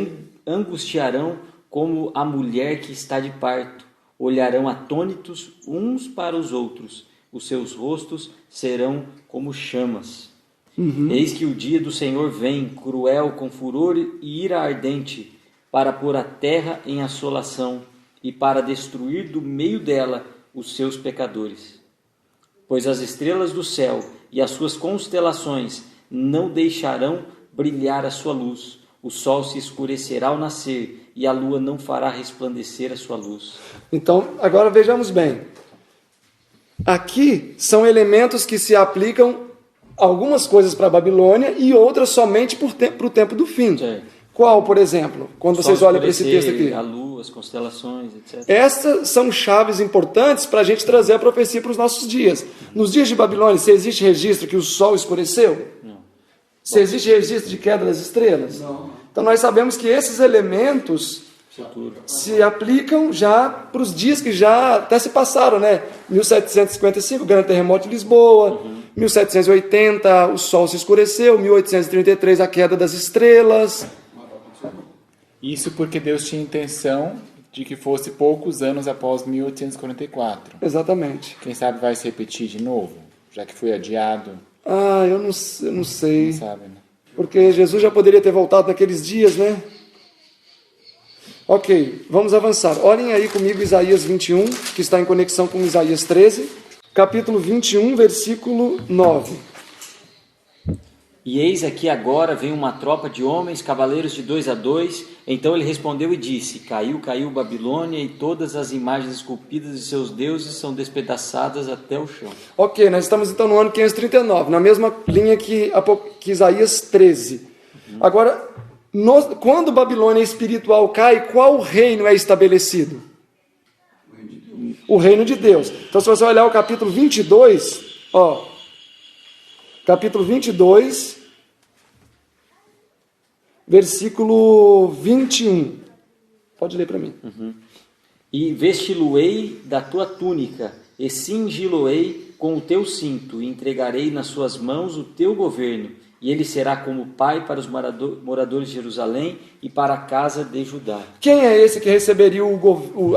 angustiarão como a mulher que está de parto. Olharão atônitos uns para os outros, os seus rostos serão como chamas. Eis que o dia do Senhor vem, cruel, com furor e ira ardente, para pôr a terra em assolação e para destruir do meio dela os seus pecadores. Pois as estrelas do céu e as suas constelações não deixarão brilhar a sua luz. O sol se escurecerá ao nascer e a lua não fará resplandecer a sua luz. Então, agora vejamos bem. Aqui são elementos que se aplicam algumas coisas para a Babilônia e outras somente para o tempo do fim. Sim. Qual, por exemplo, quando vocês olham para esse texto aqui? A lua, as constelações, etc. Essas são chaves importantes para a gente trazer a profecia para os nossos dias. Nos dias de Babilônia, se existe registro que o sol escureceu? Não. Se existe registro de queda das estrelas? Não. Então nós sabemos que esses elementos se aplicam já para os dias que já até se passaram, né? 1755, o grande terremoto de Lisboa. 1780, o sol se escureceu. 1833, a queda das estrelas. Isso porque Deus tinha intenção de que fosse poucos anos após 1844. Exatamente. Quem sabe vai se repetir de novo, já que foi adiado. Eu não sei. Quem sabe, né? Porque Jesus já poderia ter voltado naqueles dias, né? Ok, vamos avançar. Olhem aí comigo Isaías 21, que está em conexão com Isaías 13. Capítulo 21, versículo 9. E eis aqui agora vem uma tropa de homens, cavaleiros de 2 a 2. Então ele respondeu e disse: Caiu Babilônia, e todas as imagens esculpidas de seus deuses são despedaçadas até o chão. Ok, nós estamos então no ano 539, na mesma linha que Isaías 13. Agora, quando Babilônia espiritual cai, qual reino é estabelecido? O reino de Deus. Então, se você olhar o capítulo 22, capítulo 22, versículo 21. Pode ler para mim. E vesti-lo-ei da tua túnica, e cingi-lo-ei com o teu cinto, e entregarei nas suas mãos o teu governo, e ele será como pai para os moradores de Jerusalém e para a casa de Judá. Quem é esse que receberia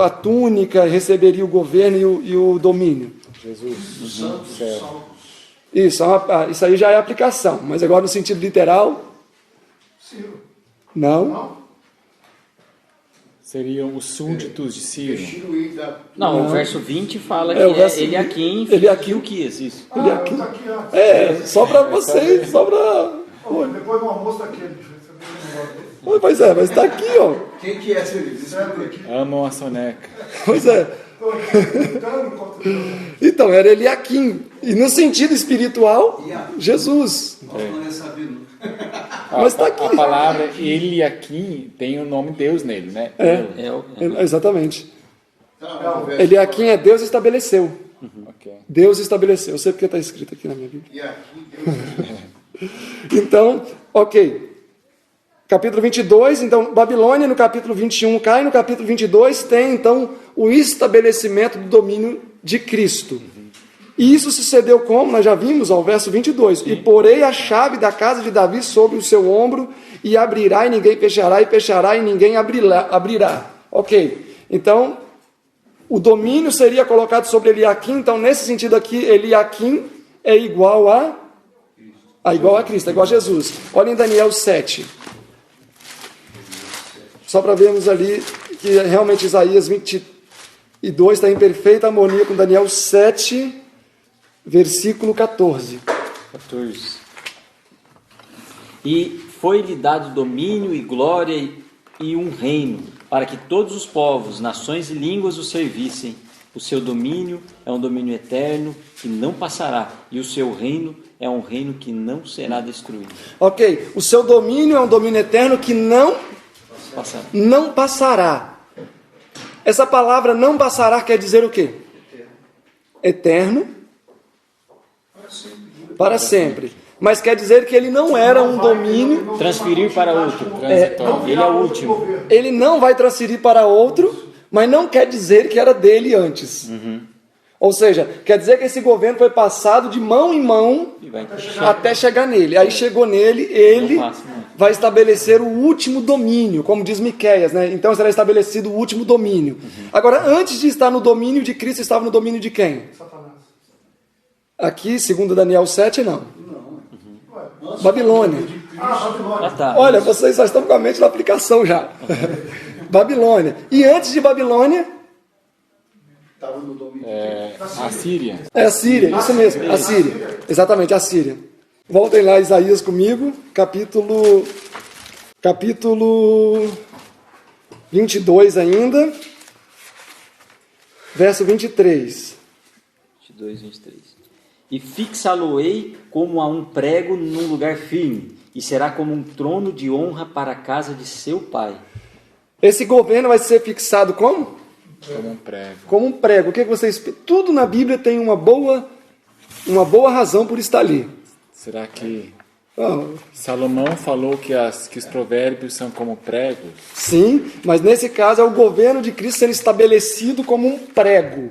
a túnica, receberia o governo e o domínio? Jesus, no céu. Isso aí já é aplicação, mas agora no sentido literal? Ciro. Não. Seriam os súditos de Ciro. Não, o verso 20 fala que é Eliaquim, filho de Hilquias, isso. Eliaquim. Tá aqui, Só para vocês, só para... Depois do almoço daquele. Pois é, mas está aqui, ó. Quem que é esse livro? Amam a soneca. Pois é. Então, era Eliaquim. E no sentido espiritual, Jesus. Mas está aqui. A palavra Eliaquim tem o nome Deus nele, né? Exatamente. Eliaquim é Deus estabeleceu. Okay. Deus estabeleceu. Eu sei porque está escrito aqui na minha Bíblia. Então, ok. Capítulo 22, então, Babilônia no capítulo 21 cai, no capítulo 22 tem, então, o estabelecimento do domínio de Cristo. E isso sucedeu como? Nós já vimos, o verso 22. E porei a chave da casa de Davi sobre o seu ombro, e abrirá e ninguém fechará, e fechará e ninguém abrirá. Ok, então, o domínio seria colocado sobre Eliaquim, então, nesse sentido aqui, Eliaquim é igual a Cristo, é igual a Jesus. Olha em Daniel 7. Só para vermos ali que realmente Isaías 22 está em perfeita harmonia com Daniel 7, versículo 14. E foi-lhe dado domínio e glória e um reino, para que todos os povos, nações e línguas o servissem. O seu domínio é um domínio eterno que não passará, e o seu reino é um reino que não será destruído. Ok, o seu domínio é um domínio eterno que não passará. Essa palavra não passará quer dizer o quê? Eterno. Para sempre. Mas quer dizer que ele não era um domínio... Transferir para outro. Ele é o último. Ele não vai transferir para outro, mas não quer dizer que era dele antes. Ou seja, quer dizer que esse governo foi passado de mão em mão até chegar nele. Aí chegou nele, ele vai estabelecer o último domínio, como diz Miqueias, né? Então será estabelecido o último domínio. Agora, antes de estar no domínio de Cristo, estava no domínio de quem? Satanás. Aqui, segundo Daniel 7, não. Babilônia. Babilônia. tá. Olha, vocês só estão com a mente na aplicação já. Babilônia. E antes de Babilônia... Estava no domínio. A Síria. É a Síria, isso mesmo, a Síria. Exatamente, a Síria. Voltem lá, Isaías, comigo, capítulo 22 ainda, verso 23. 22, 23. E fixá-lo-ei como a um prego num lugar firme, e será como um trono de honra para a casa de seu pai. Esse governo vai ser fixado como? Como um prego. Como um prego. O que vocês... Tudo na Bíblia tem uma boa razão por estar ali. Será que Salomão falou que os provérbios são como pregos? Sim, mas nesse caso é o governo de Cristo sendo estabelecido como um prego.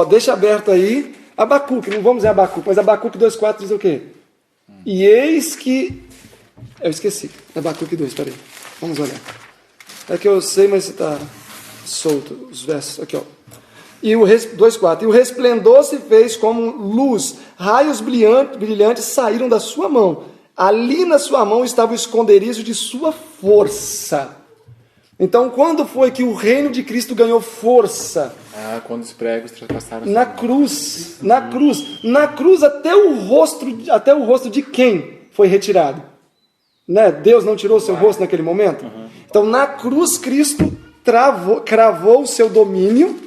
Deixa aberto aí Abacuque, não vamos dizer Abacuque, mas Abacuque 2,4 diz o quê? E eis que... Eu esqueci, Abacuque 2, peraí, vamos olhar. É que eu sei, mas está solto os versos, aqui ó. E o 2,4, e o resplendor se fez como luz, raios brilhantes saíram da sua mão. Ali na sua mão estava o esconderijo de sua força. Então, quando foi que o reino de Cristo ganhou força? Quando os pregos trespassaram. Na cruz. Na cruz até o rosto de quem foi retirado? Né? Deus não tirou o seu rosto naquele momento? Então, na cruz, Cristo cravou o seu domínio.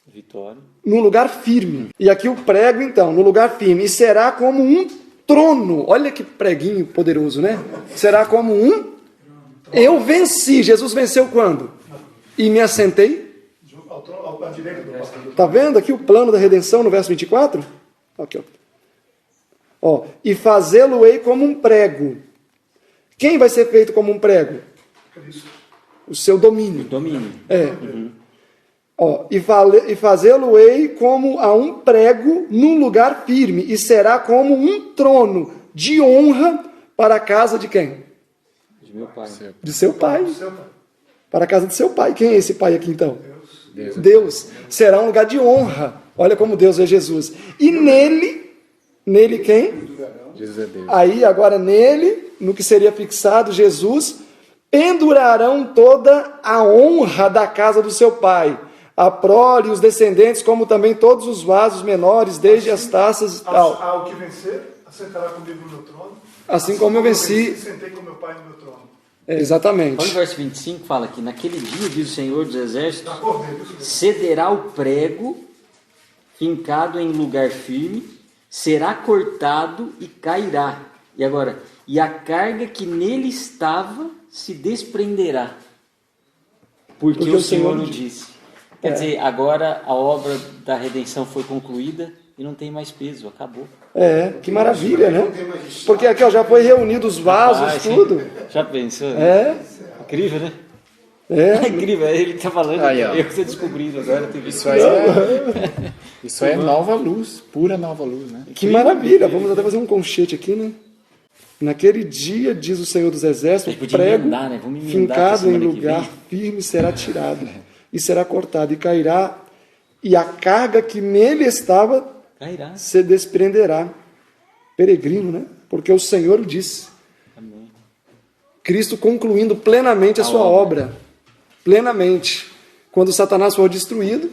Vitória. Num lugar firme. E aqui o prego, então, no lugar firme. E será como um trono. Olha que preguinho poderoso, né? Será como um... Eu venci. Jesus venceu quando? E me assentei. Está vendo aqui o plano da redenção no verso 24? Aqui, ó. E fazê-lo-ei como um prego. Quem vai ser feito como um prego? O seu domínio. E fazê-lo-ei como a um prego num lugar firme, e será como um trono de honra para a casa de quem? De meu pai. De seu pai. Para a casa de seu pai. Quem é esse pai aqui então? Deus. Será um lugar de honra. Olha como Deus é Jesus. E nele quem? Jesus é Deus. Aí agora nele, no que seria fixado, Jesus, pendurarão toda a honra da casa do seu pai. A prole, os descendentes, como também todos os vasos menores, desde as taças e tal. Ao que vencer, assentará comigo no meu trono. Assim como eu venci. Sentei com meu pai no meu trono. Exatamente. Olha o verso 25, fala que naquele dia, diz o Senhor dos Exércitos, cederá o prego, fincado em lugar firme, será cortado e cairá. E agora, e a carga que nele estava se desprenderá, porque o Senhor o disse. Quer dizer, agora a obra da redenção foi concluída e não tem mais peso, acabou. Que maravilha, né? Porque aqui já foi reunido os vasos, tudo. Já pensou? Incrível, né? É incrível, ele está falando, eu estou descobrindo agora. Isso é nova luz, pura nova luz, né? Que maravilha, vamos até fazer um conchete aqui, né? Naquele dia, diz o Senhor dos Exércitos, o prego fincado em lugar firme será tirado, e será cortado, e cairá, e a carga que nele estava se desprenderá. Peregrino, né? Porque o Senhor o disse. Amém. Cristo concluindo plenamente a sua obra. Plenamente. Quando Satanás for destruído,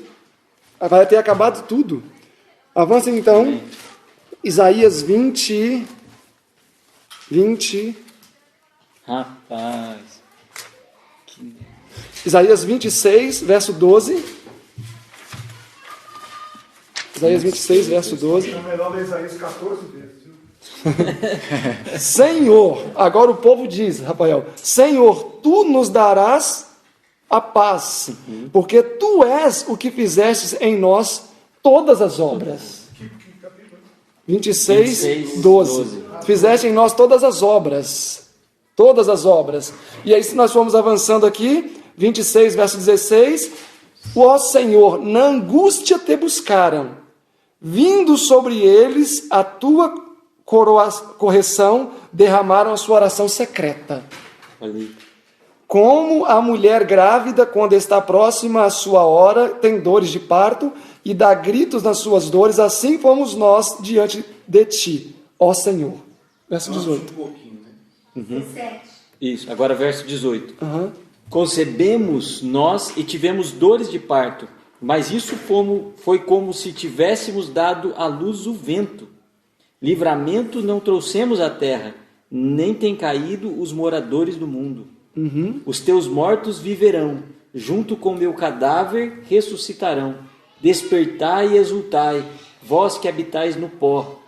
vai ter acabado tudo. Avancem então. Amém. Isaías 20. Rapaz. Isaías 26, verso 12. Isaías 26, verso 12. É melhor ler Isaías 14 vezes. Senhor, agora o povo diz, Rafael, Senhor, tu nos darás a paz, porque tu és o que fizestes em nós todas as obras. 26, 12. Fizeste em nós todas as obras. Todas as obras. E aí, se nós formos avançando aqui, 26, verso 16, ó Senhor, na angústia te buscaram, vindo sobre eles a tua correção, derramaram a sua oração secreta. Ali. Como a mulher grávida, quando está próxima à sua hora, tem dores de parto e dá gritos nas suas dores, assim fomos nós diante de ti, ó Senhor. Verso 18. Isso, agora verso 18. Concebemos nós e tivemos dores de parto, mas isso foi como se tivéssemos dado à luz o vento. Livramento não trouxemos à terra, nem tem caído os moradores do mundo. Os teus mortos viverão, junto com meu cadáver ressuscitarão. Despertai e exultai, vós que habitais no pó.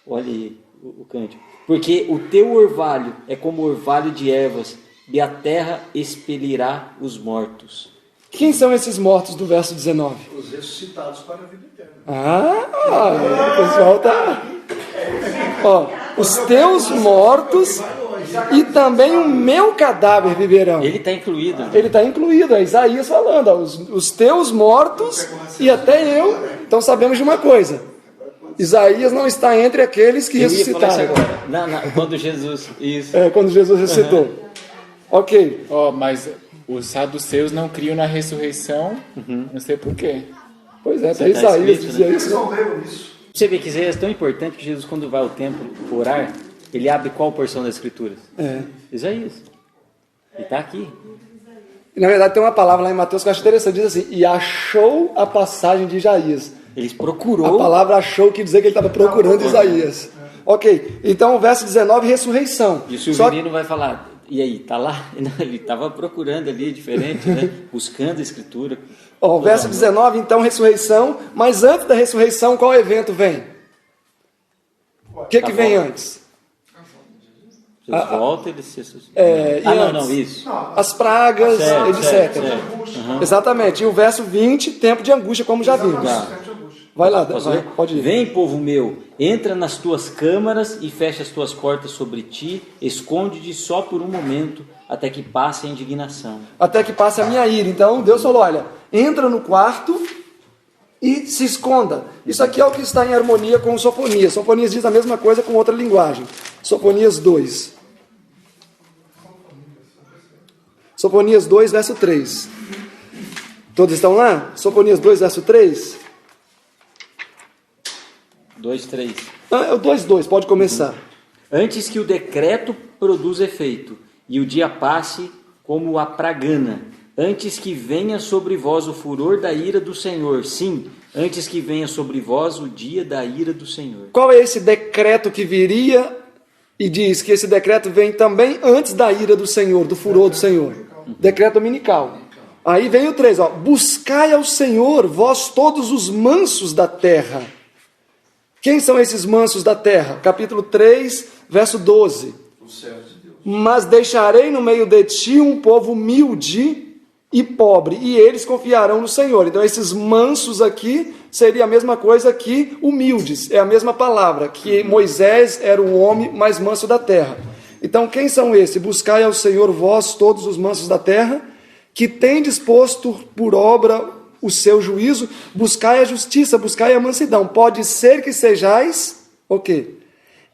Olha aí o cântico. Porque o teu orvalho é como orvalho de ervas, e a terra expelirá os mortos. Quem são esses mortos do verso 19? Os ressuscitados para a vida eterna. O pessoal tá... Ó, os teus mortos e também o meu cadáver viverão. Ele está incluído. Ele está incluído, é Isaías falando, ó, os teus mortos e até eu. Então sabemos de uma coisa: Isaías não está entre aqueles que ressuscitaram. Eu ia falar isso agora. Não, quando Jesus... Isso. Quando Jesus ressuscitou. Ok. Mas os saduceus não criam na ressurreição, não sei porquê. Pois é, até Isaías dizia Eles isso. não leram isso. Você vê que Isaías é tão importante que Jesus, quando vai ao templo orar, ele abre qual porção das Escrituras? Isaías. Ele está aqui. E, na verdade, tem uma palavra lá em Mateus que eu acho interessante. Diz assim: e achou a passagem de Isaías. Eles procurou. A palavra achou que dizer que ele estava procurando Isaías. Ok, então o verso 19, ressurreição. E o Silverino vai falar, e aí, está lá? Não, ele estava procurando ali, diferente, né? Buscando a Escritura. O verso 19, então, ressurreição. Mas antes da ressurreição, qual evento vem? O que vem antes? Jesus volta e ele se... isso. As pragas, etc. Certo. Exatamente. E o verso 20, tempo de angústia, como já vimos. Vai lá, pode ir. Vem, povo meu, entra nas tuas câmaras e fecha as tuas portas sobre ti, esconde-te só por um momento, até que passe a indignação. Até que passe a minha ira. Então, Deus falou, olha, entra no quarto e se esconda. Isso aqui é o que está em harmonia com o Sofonias. Sofonias diz a mesma coisa com outra linguagem. Sofonias 2. Sofonias 2, verso 3. Todos estão lá? Sofonias 2, verso 3. 2, 3. É o 2, pode começar. Antes que o decreto produza efeito, e o dia passe como a pragana, antes que venha sobre vós o furor da ira do Senhor, sim, antes que venha sobre vós o dia da ira do Senhor. Qual é esse decreto que viria e diz que esse decreto vem também antes da ira do Senhor, do furor do Senhor? Decreto dominical. Aí vem o 3, buscai ao Senhor, vós todos os mansos da terra. Quem são esses mansos da terra? Capítulo 3, verso 12. Mas deixarei no meio de ti um povo humilde e pobre, e eles confiarão no Senhor. Então esses mansos aqui seria a mesma coisa que humildes, é a mesma palavra, que Moisés era o homem mais manso da terra. Então quem são esses? Buscai ao Senhor vós todos os mansos da terra, que tendes posto por obra o seu juízo, buscai a justiça, buscai a mansidão. Pode ser que sejais, o quê?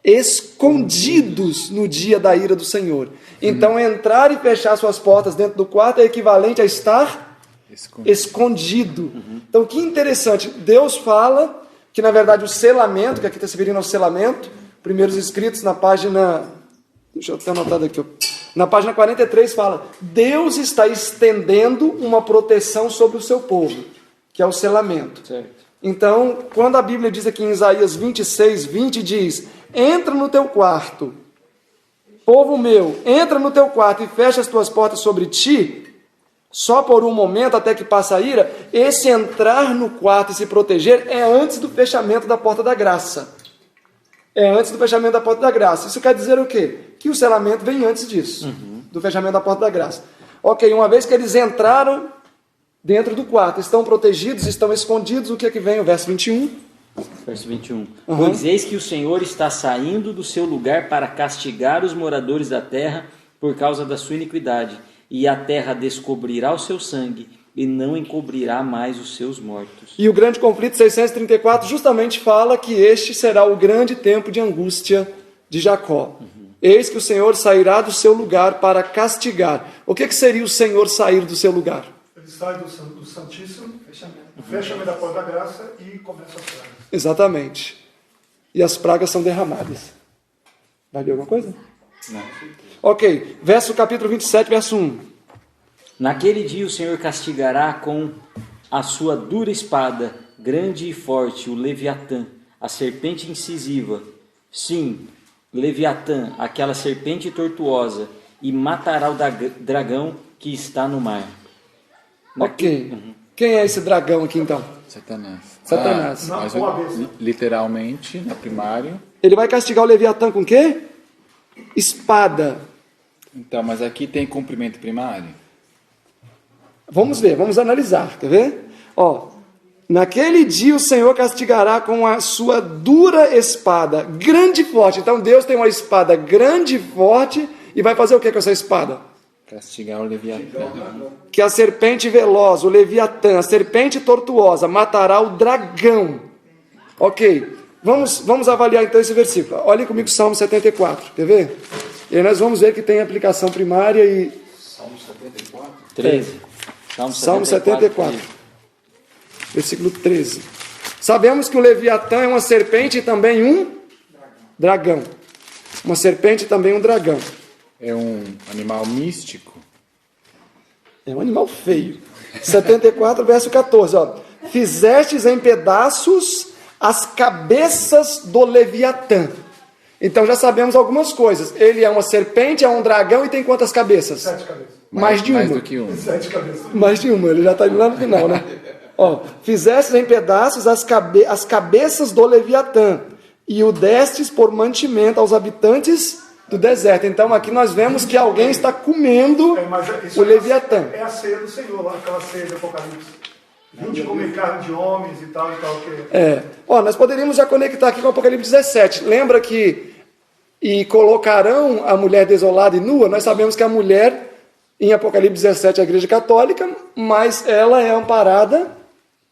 Escondidos no dia da ira do Senhor. Então, entrar e fechar suas portas dentro do quarto é equivalente a estar escondido. Então, que interessante. Deus fala que, na verdade, o selamento, que aqui está se referindo ao selamento, primeiros escritos na página... Deixa eu ter anotado aqui, na página 43 fala, Deus está estendendo uma proteção sobre o seu povo, que é o selamento. Certo. Então, quando a Bíblia diz aqui em Isaías 26, 20, diz, entra no teu quarto, povo meu, entra no teu quarto e fecha as tuas portas sobre ti, só por um momento até que passe a ira, esse entrar no quarto e se proteger é antes do fechamento da porta da graça. É antes do fechamento da porta da graça. Isso quer dizer o quê? Que o selamento vem antes disso, do fechamento da porta da graça. Ok, uma vez que eles entraram dentro do quarto, estão protegidos, estão escondidos, o que é que vem? O verso 21. Verso 21. Pois eis que o Senhor está saindo do seu lugar para castigar os moradores da terra por causa da sua iniquidade, e a terra descobrirá o seu sangue, e não encobrirá mais os seus mortos. E o grande conflito 634 justamente fala que este será o grande tempo de angústia de Jacó. Eis que o Senhor sairá do seu lugar para castigar. O que seria o Senhor sair do seu lugar? Ele sai do Santíssimo, fecha-me da porta da graça e começa as pragas. Exatamente. E as pragas são derramadas. Vai ler alguma coisa? Não. Ok, capítulo 27, verso 1. Naquele dia o Senhor castigará com a sua dura espada, grande e forte, o Leviatã, a serpente incisiva. Sim, Leviatã, aquela serpente tortuosa, e matará o dragão que está no mar. Ok. Quem é esse dragão aqui então? Satanás. Não, Mas com a besta. literalmente, na primário. Ele vai castigar o Leviatã com o quê? Espada. Então, mas aqui tem cumprimento primário? Vamos ver, vamos analisar, quer ver? Ó, naquele dia o Senhor castigará com a sua dura espada, grande e forte. Então Deus tem uma espada grande e forte e vai fazer o que com essa espada? Castigar o Leviatã. Que a serpente veloz, o Leviatã, a serpente tortuosa, matará o dragão. Ok, vamos avaliar então esse versículo. Olhem comigo Salmo 74, quer ver? E aí nós vamos ver que tem aplicação primária e... Salmo 74? 13. Salmo 74, versículo 13. Sabemos que o Leviatã é uma serpente e também um dragão. Uma serpente e também um dragão. É um animal místico? É um animal feio. 74, verso 14. Ó. Fizestes em pedaços as cabeças do Leviatã. Então já sabemos algumas coisas. Ele é uma serpente, é um dragão e tem quantas cabeças? 7 cabeças. Mais de uma. Mais do que uma. 7 cabeças. Mais de uma, ele já está indo lá no final, né? Ó, fizestes em pedaços as cabeças do Leviatã e o destes por mantimento aos habitantes do deserto. Então aqui nós vemos que alguém está comendo o Leviatã. É a ceia do Senhor, lá aquela ceia do Apocalipse. 20 comer carne de homens e tal. Que... Ó, nós poderíamos já conectar aqui com o Apocalipse 17. Lembra que e colocarão a mulher desolada e nua? Nós sabemos que a mulher, em Apocalipse 17, é a igreja católica, mas ela é amparada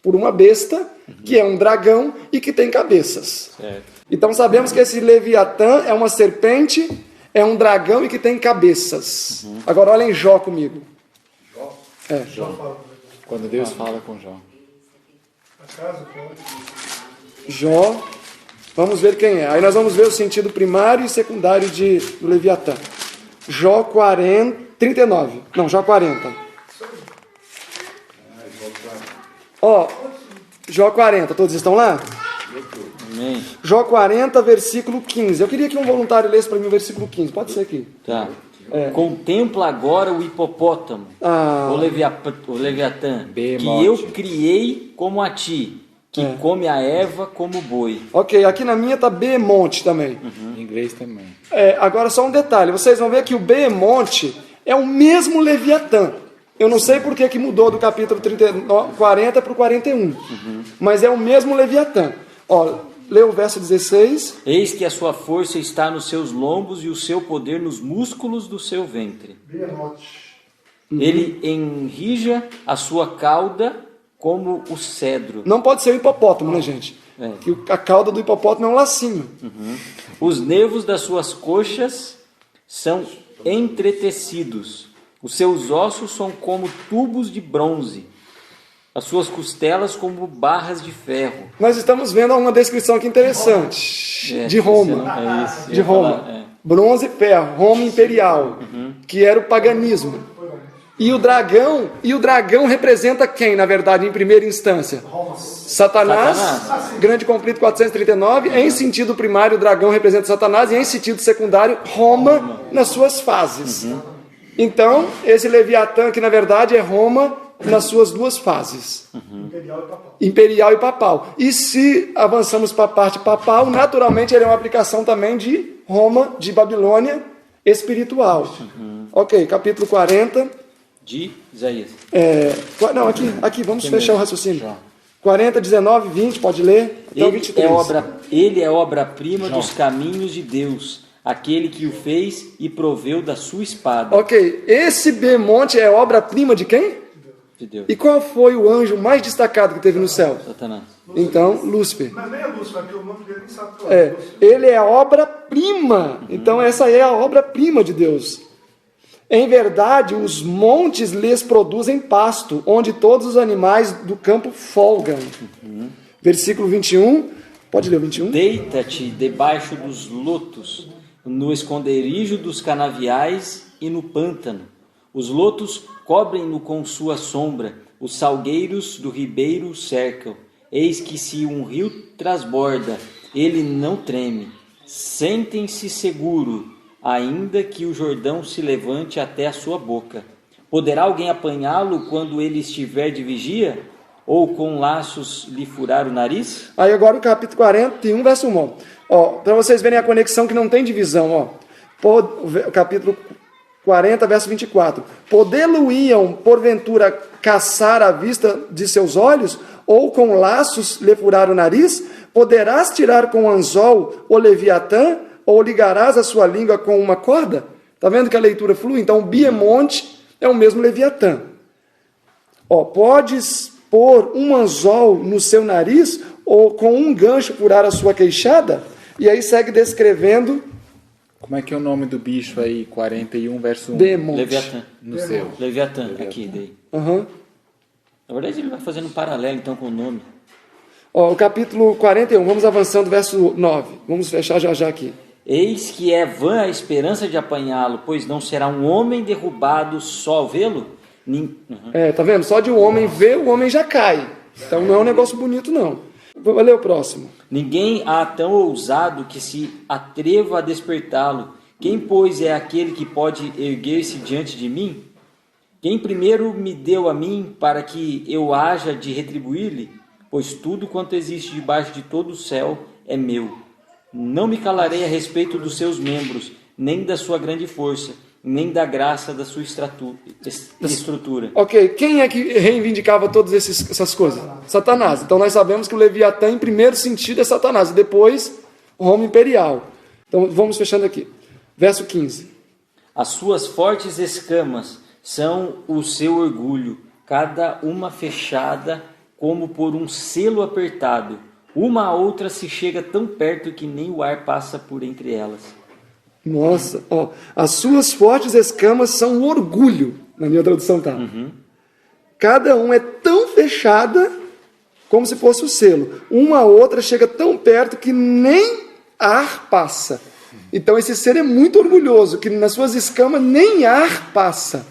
por uma besta, que é um dragão e que tem cabeças. Certo. Então sabemos que esse Leviatã é uma serpente, é um dragão e que tem cabeças. Agora olhem Jó comigo. Jó. Quando Deus fala com Jó. Jó, vamos ver quem é. Aí nós vamos ver o sentido primário e secundário do Leviatã. Jó 39. Não, Jó 40. Ó, Jó 40, todos estão lá? Amém. Jó 40, versículo 15. Eu queria que um voluntário lesse para mim o versículo 15. Pode ser aqui. Tá. Contempla agora o hipopótamo, o Leviatã, que eu criei como a ti, que come a erva como boi. Ok, aqui na minha está Behemonte também. Em inglês também. Agora só um detalhe, vocês vão ver que o Behemonte é o mesmo Leviatã. Eu não sei por que mudou do capítulo 40 para o 41, mas é o mesmo Leviatã. Ó, lê o verso 16. Eis que a sua força está nos seus lombos e o seu poder nos músculos do seu ventre. Ele enrija a sua cauda como o cedro. Não pode ser o hipopótamo, né, gente? Que a cauda do hipopótamo é um lacinho. Os nervos das suas coxas são entretecidos. Os seus ossos são como tubos de bronze. As suas costelas como barras de ferro. Nós estamos vendo uma descrição aqui interessante de Roma. De Roma. Bronze e ferro, Roma imperial, que era o paganismo. E o dragão representa quem, na verdade, em primeira instância? Satanás. Grande conflito 439. Em sentido primário, o dragão representa Satanás, e em sentido secundário, Roma nas suas fases. Então, esse Leviatã, que na verdade é Roma nas suas duas fases, imperial e papal. E se avançamos para a parte papal, naturalmente ele é uma aplicação também de Roma, de Babilônia espiritual. Ok, capítulo 40 de Isaías. Não, aqui vamos fechar o raciocínio. 40, 19, 20, pode ler até o 23. Ele é obra-prima dos caminhos de Deus, aquele que o fez e proveu da sua espada. Ok, esse Behemonte é obra-prima de quem? de Deus. E qual foi o anjo mais destacado que teve no céu? Satanás. Então, Lúcifer. Mas nem é Lúcifer, porque o nome dele nem sabe qual é. Ele é a obra-prima. Então, essa é a obra-prima de Deus. Em verdade, os montes lhes produzem pasto, onde todos os animais do campo folgam. Versículo 21. Pode ler o 21? Deita-te debaixo dos lotos, no esconderijo dos canaviais e no pântano. Os lotos cobrem-no com sua sombra, os salgueiros do ribeiro o cercam. Eis que se um rio transborda, ele não treme. Sentem-se seguro, ainda que o Jordão se levante até a sua boca. Poderá alguém apanhá-lo quando ele estiver de vigia? Ou com laços lhe furar o nariz? Aí agora o capítulo 41, verso 1. Para vocês verem a conexão que não tem divisão. O capítulo 40, verso 24. Podê-lo-iam, porventura, caçar à vista de seus olhos? Ou com laços lhe furar o nariz? Poderás tirar com anzol o Leviatã? Ou ligarás a sua língua com uma corda? Está vendo que a leitura flui? Então, o Biemonte é o mesmo Leviatã. Podes pôr um anzol no seu nariz ou com um gancho furar a sua queixada? E aí segue descrevendo. Como é que é o nome do bicho aí? 41, verso 1. Biemonte. Leviatã. No seu. Leviatã, aqui daí. Na verdade, ele vai fazendo um paralelo então com o nome. O capítulo 41, vamos avançando, verso 9. Vamos fechar já aqui. Eis que é vã a esperança de apanhá-lo, pois não será um homem derrubado só ao vê-lo? Tá vendo? Só de o homem ver, o homem já cai. Então não é um negócio bonito, não. Vou ler o próximo. Ninguém há tão ousado que se atreva a despertá-lo. Quem, pois, é aquele que pode erguer-se diante de mim? Quem primeiro me deu a mim para que eu haja de retribuir-lhe? Pois tudo quanto existe debaixo de todo o céu é meu. Não me calarei a respeito dos seus membros, nem da sua grande força, nem da graça da sua estrutura. Ok, quem é que reivindicava todas essas coisas? Satanás. Então nós sabemos que o Leviatã, em primeiro sentido, é Satanás, e depois Roma imperial. Então vamos fechando aqui. Verso 15. As suas fortes escamas são o seu orgulho, cada uma fechada como por um selo apertado. Uma a outra se chega tão perto que nem o ar passa por entre elas. Nossa, as suas fortes escamas são o orgulho, na minha tradução tá. Cada uma é tão fechada como se fosse o selo. Uma a outra chega tão perto que nem ar passa. Então esse ser é muito orgulhoso, que nas suas escamas nem ar passa.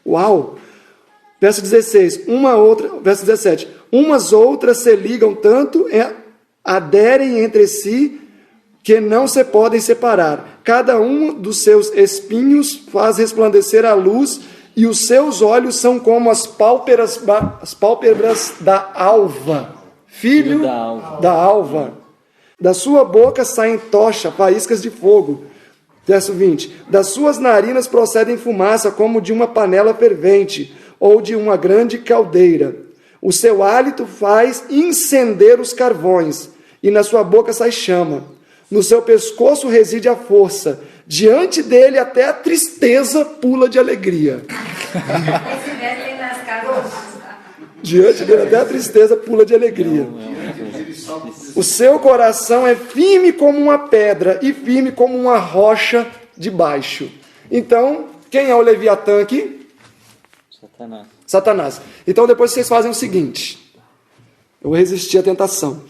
Uau! Verso 16, verso 17. Umas outras se ligam tanto, aderem entre si, que não se podem separar. Cada um dos seus espinhos faz resplandecer a luz, e os seus olhos são como as pálpebras da alva. Filho da alva. Da sua boca saem tocha, faíscas de fogo. Verso 20. Das suas narinas procedem fumaça, como de uma panela fervente, ou de uma grande caldeira. O seu hálito faz incender os carvões, e na sua boca sai chama. No seu pescoço reside a força. Diante dele até a tristeza pula de alegria. Diante dele até a tristeza pula de alegria. O seu coração é firme como uma pedra e firme como uma rocha de baixo. Então, quem é o Leviatã aqui? Satanás. Então depois vocês fazem o seguinte. Eu vou resistir à tentação.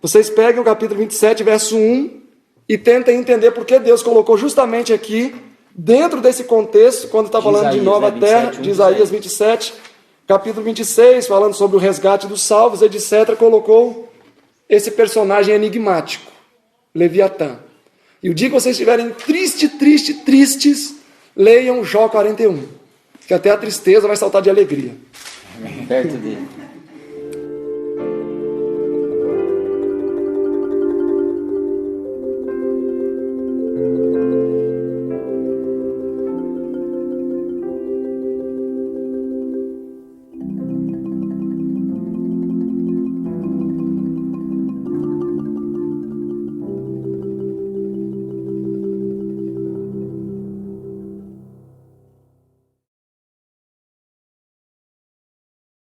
Vocês pegam o capítulo 27, verso 1, e tentem entender por que Deus colocou justamente aqui, dentro desse contexto, quando está falando de nova terra, de Isaías 27, capítulo 26, falando sobre o resgate dos salvos, etc., colocou esse personagem enigmático, Leviatã. E o dia que vocês estiverem tristes, leiam Jó 41, que até a tristeza vai saltar de alegria. Perto dele.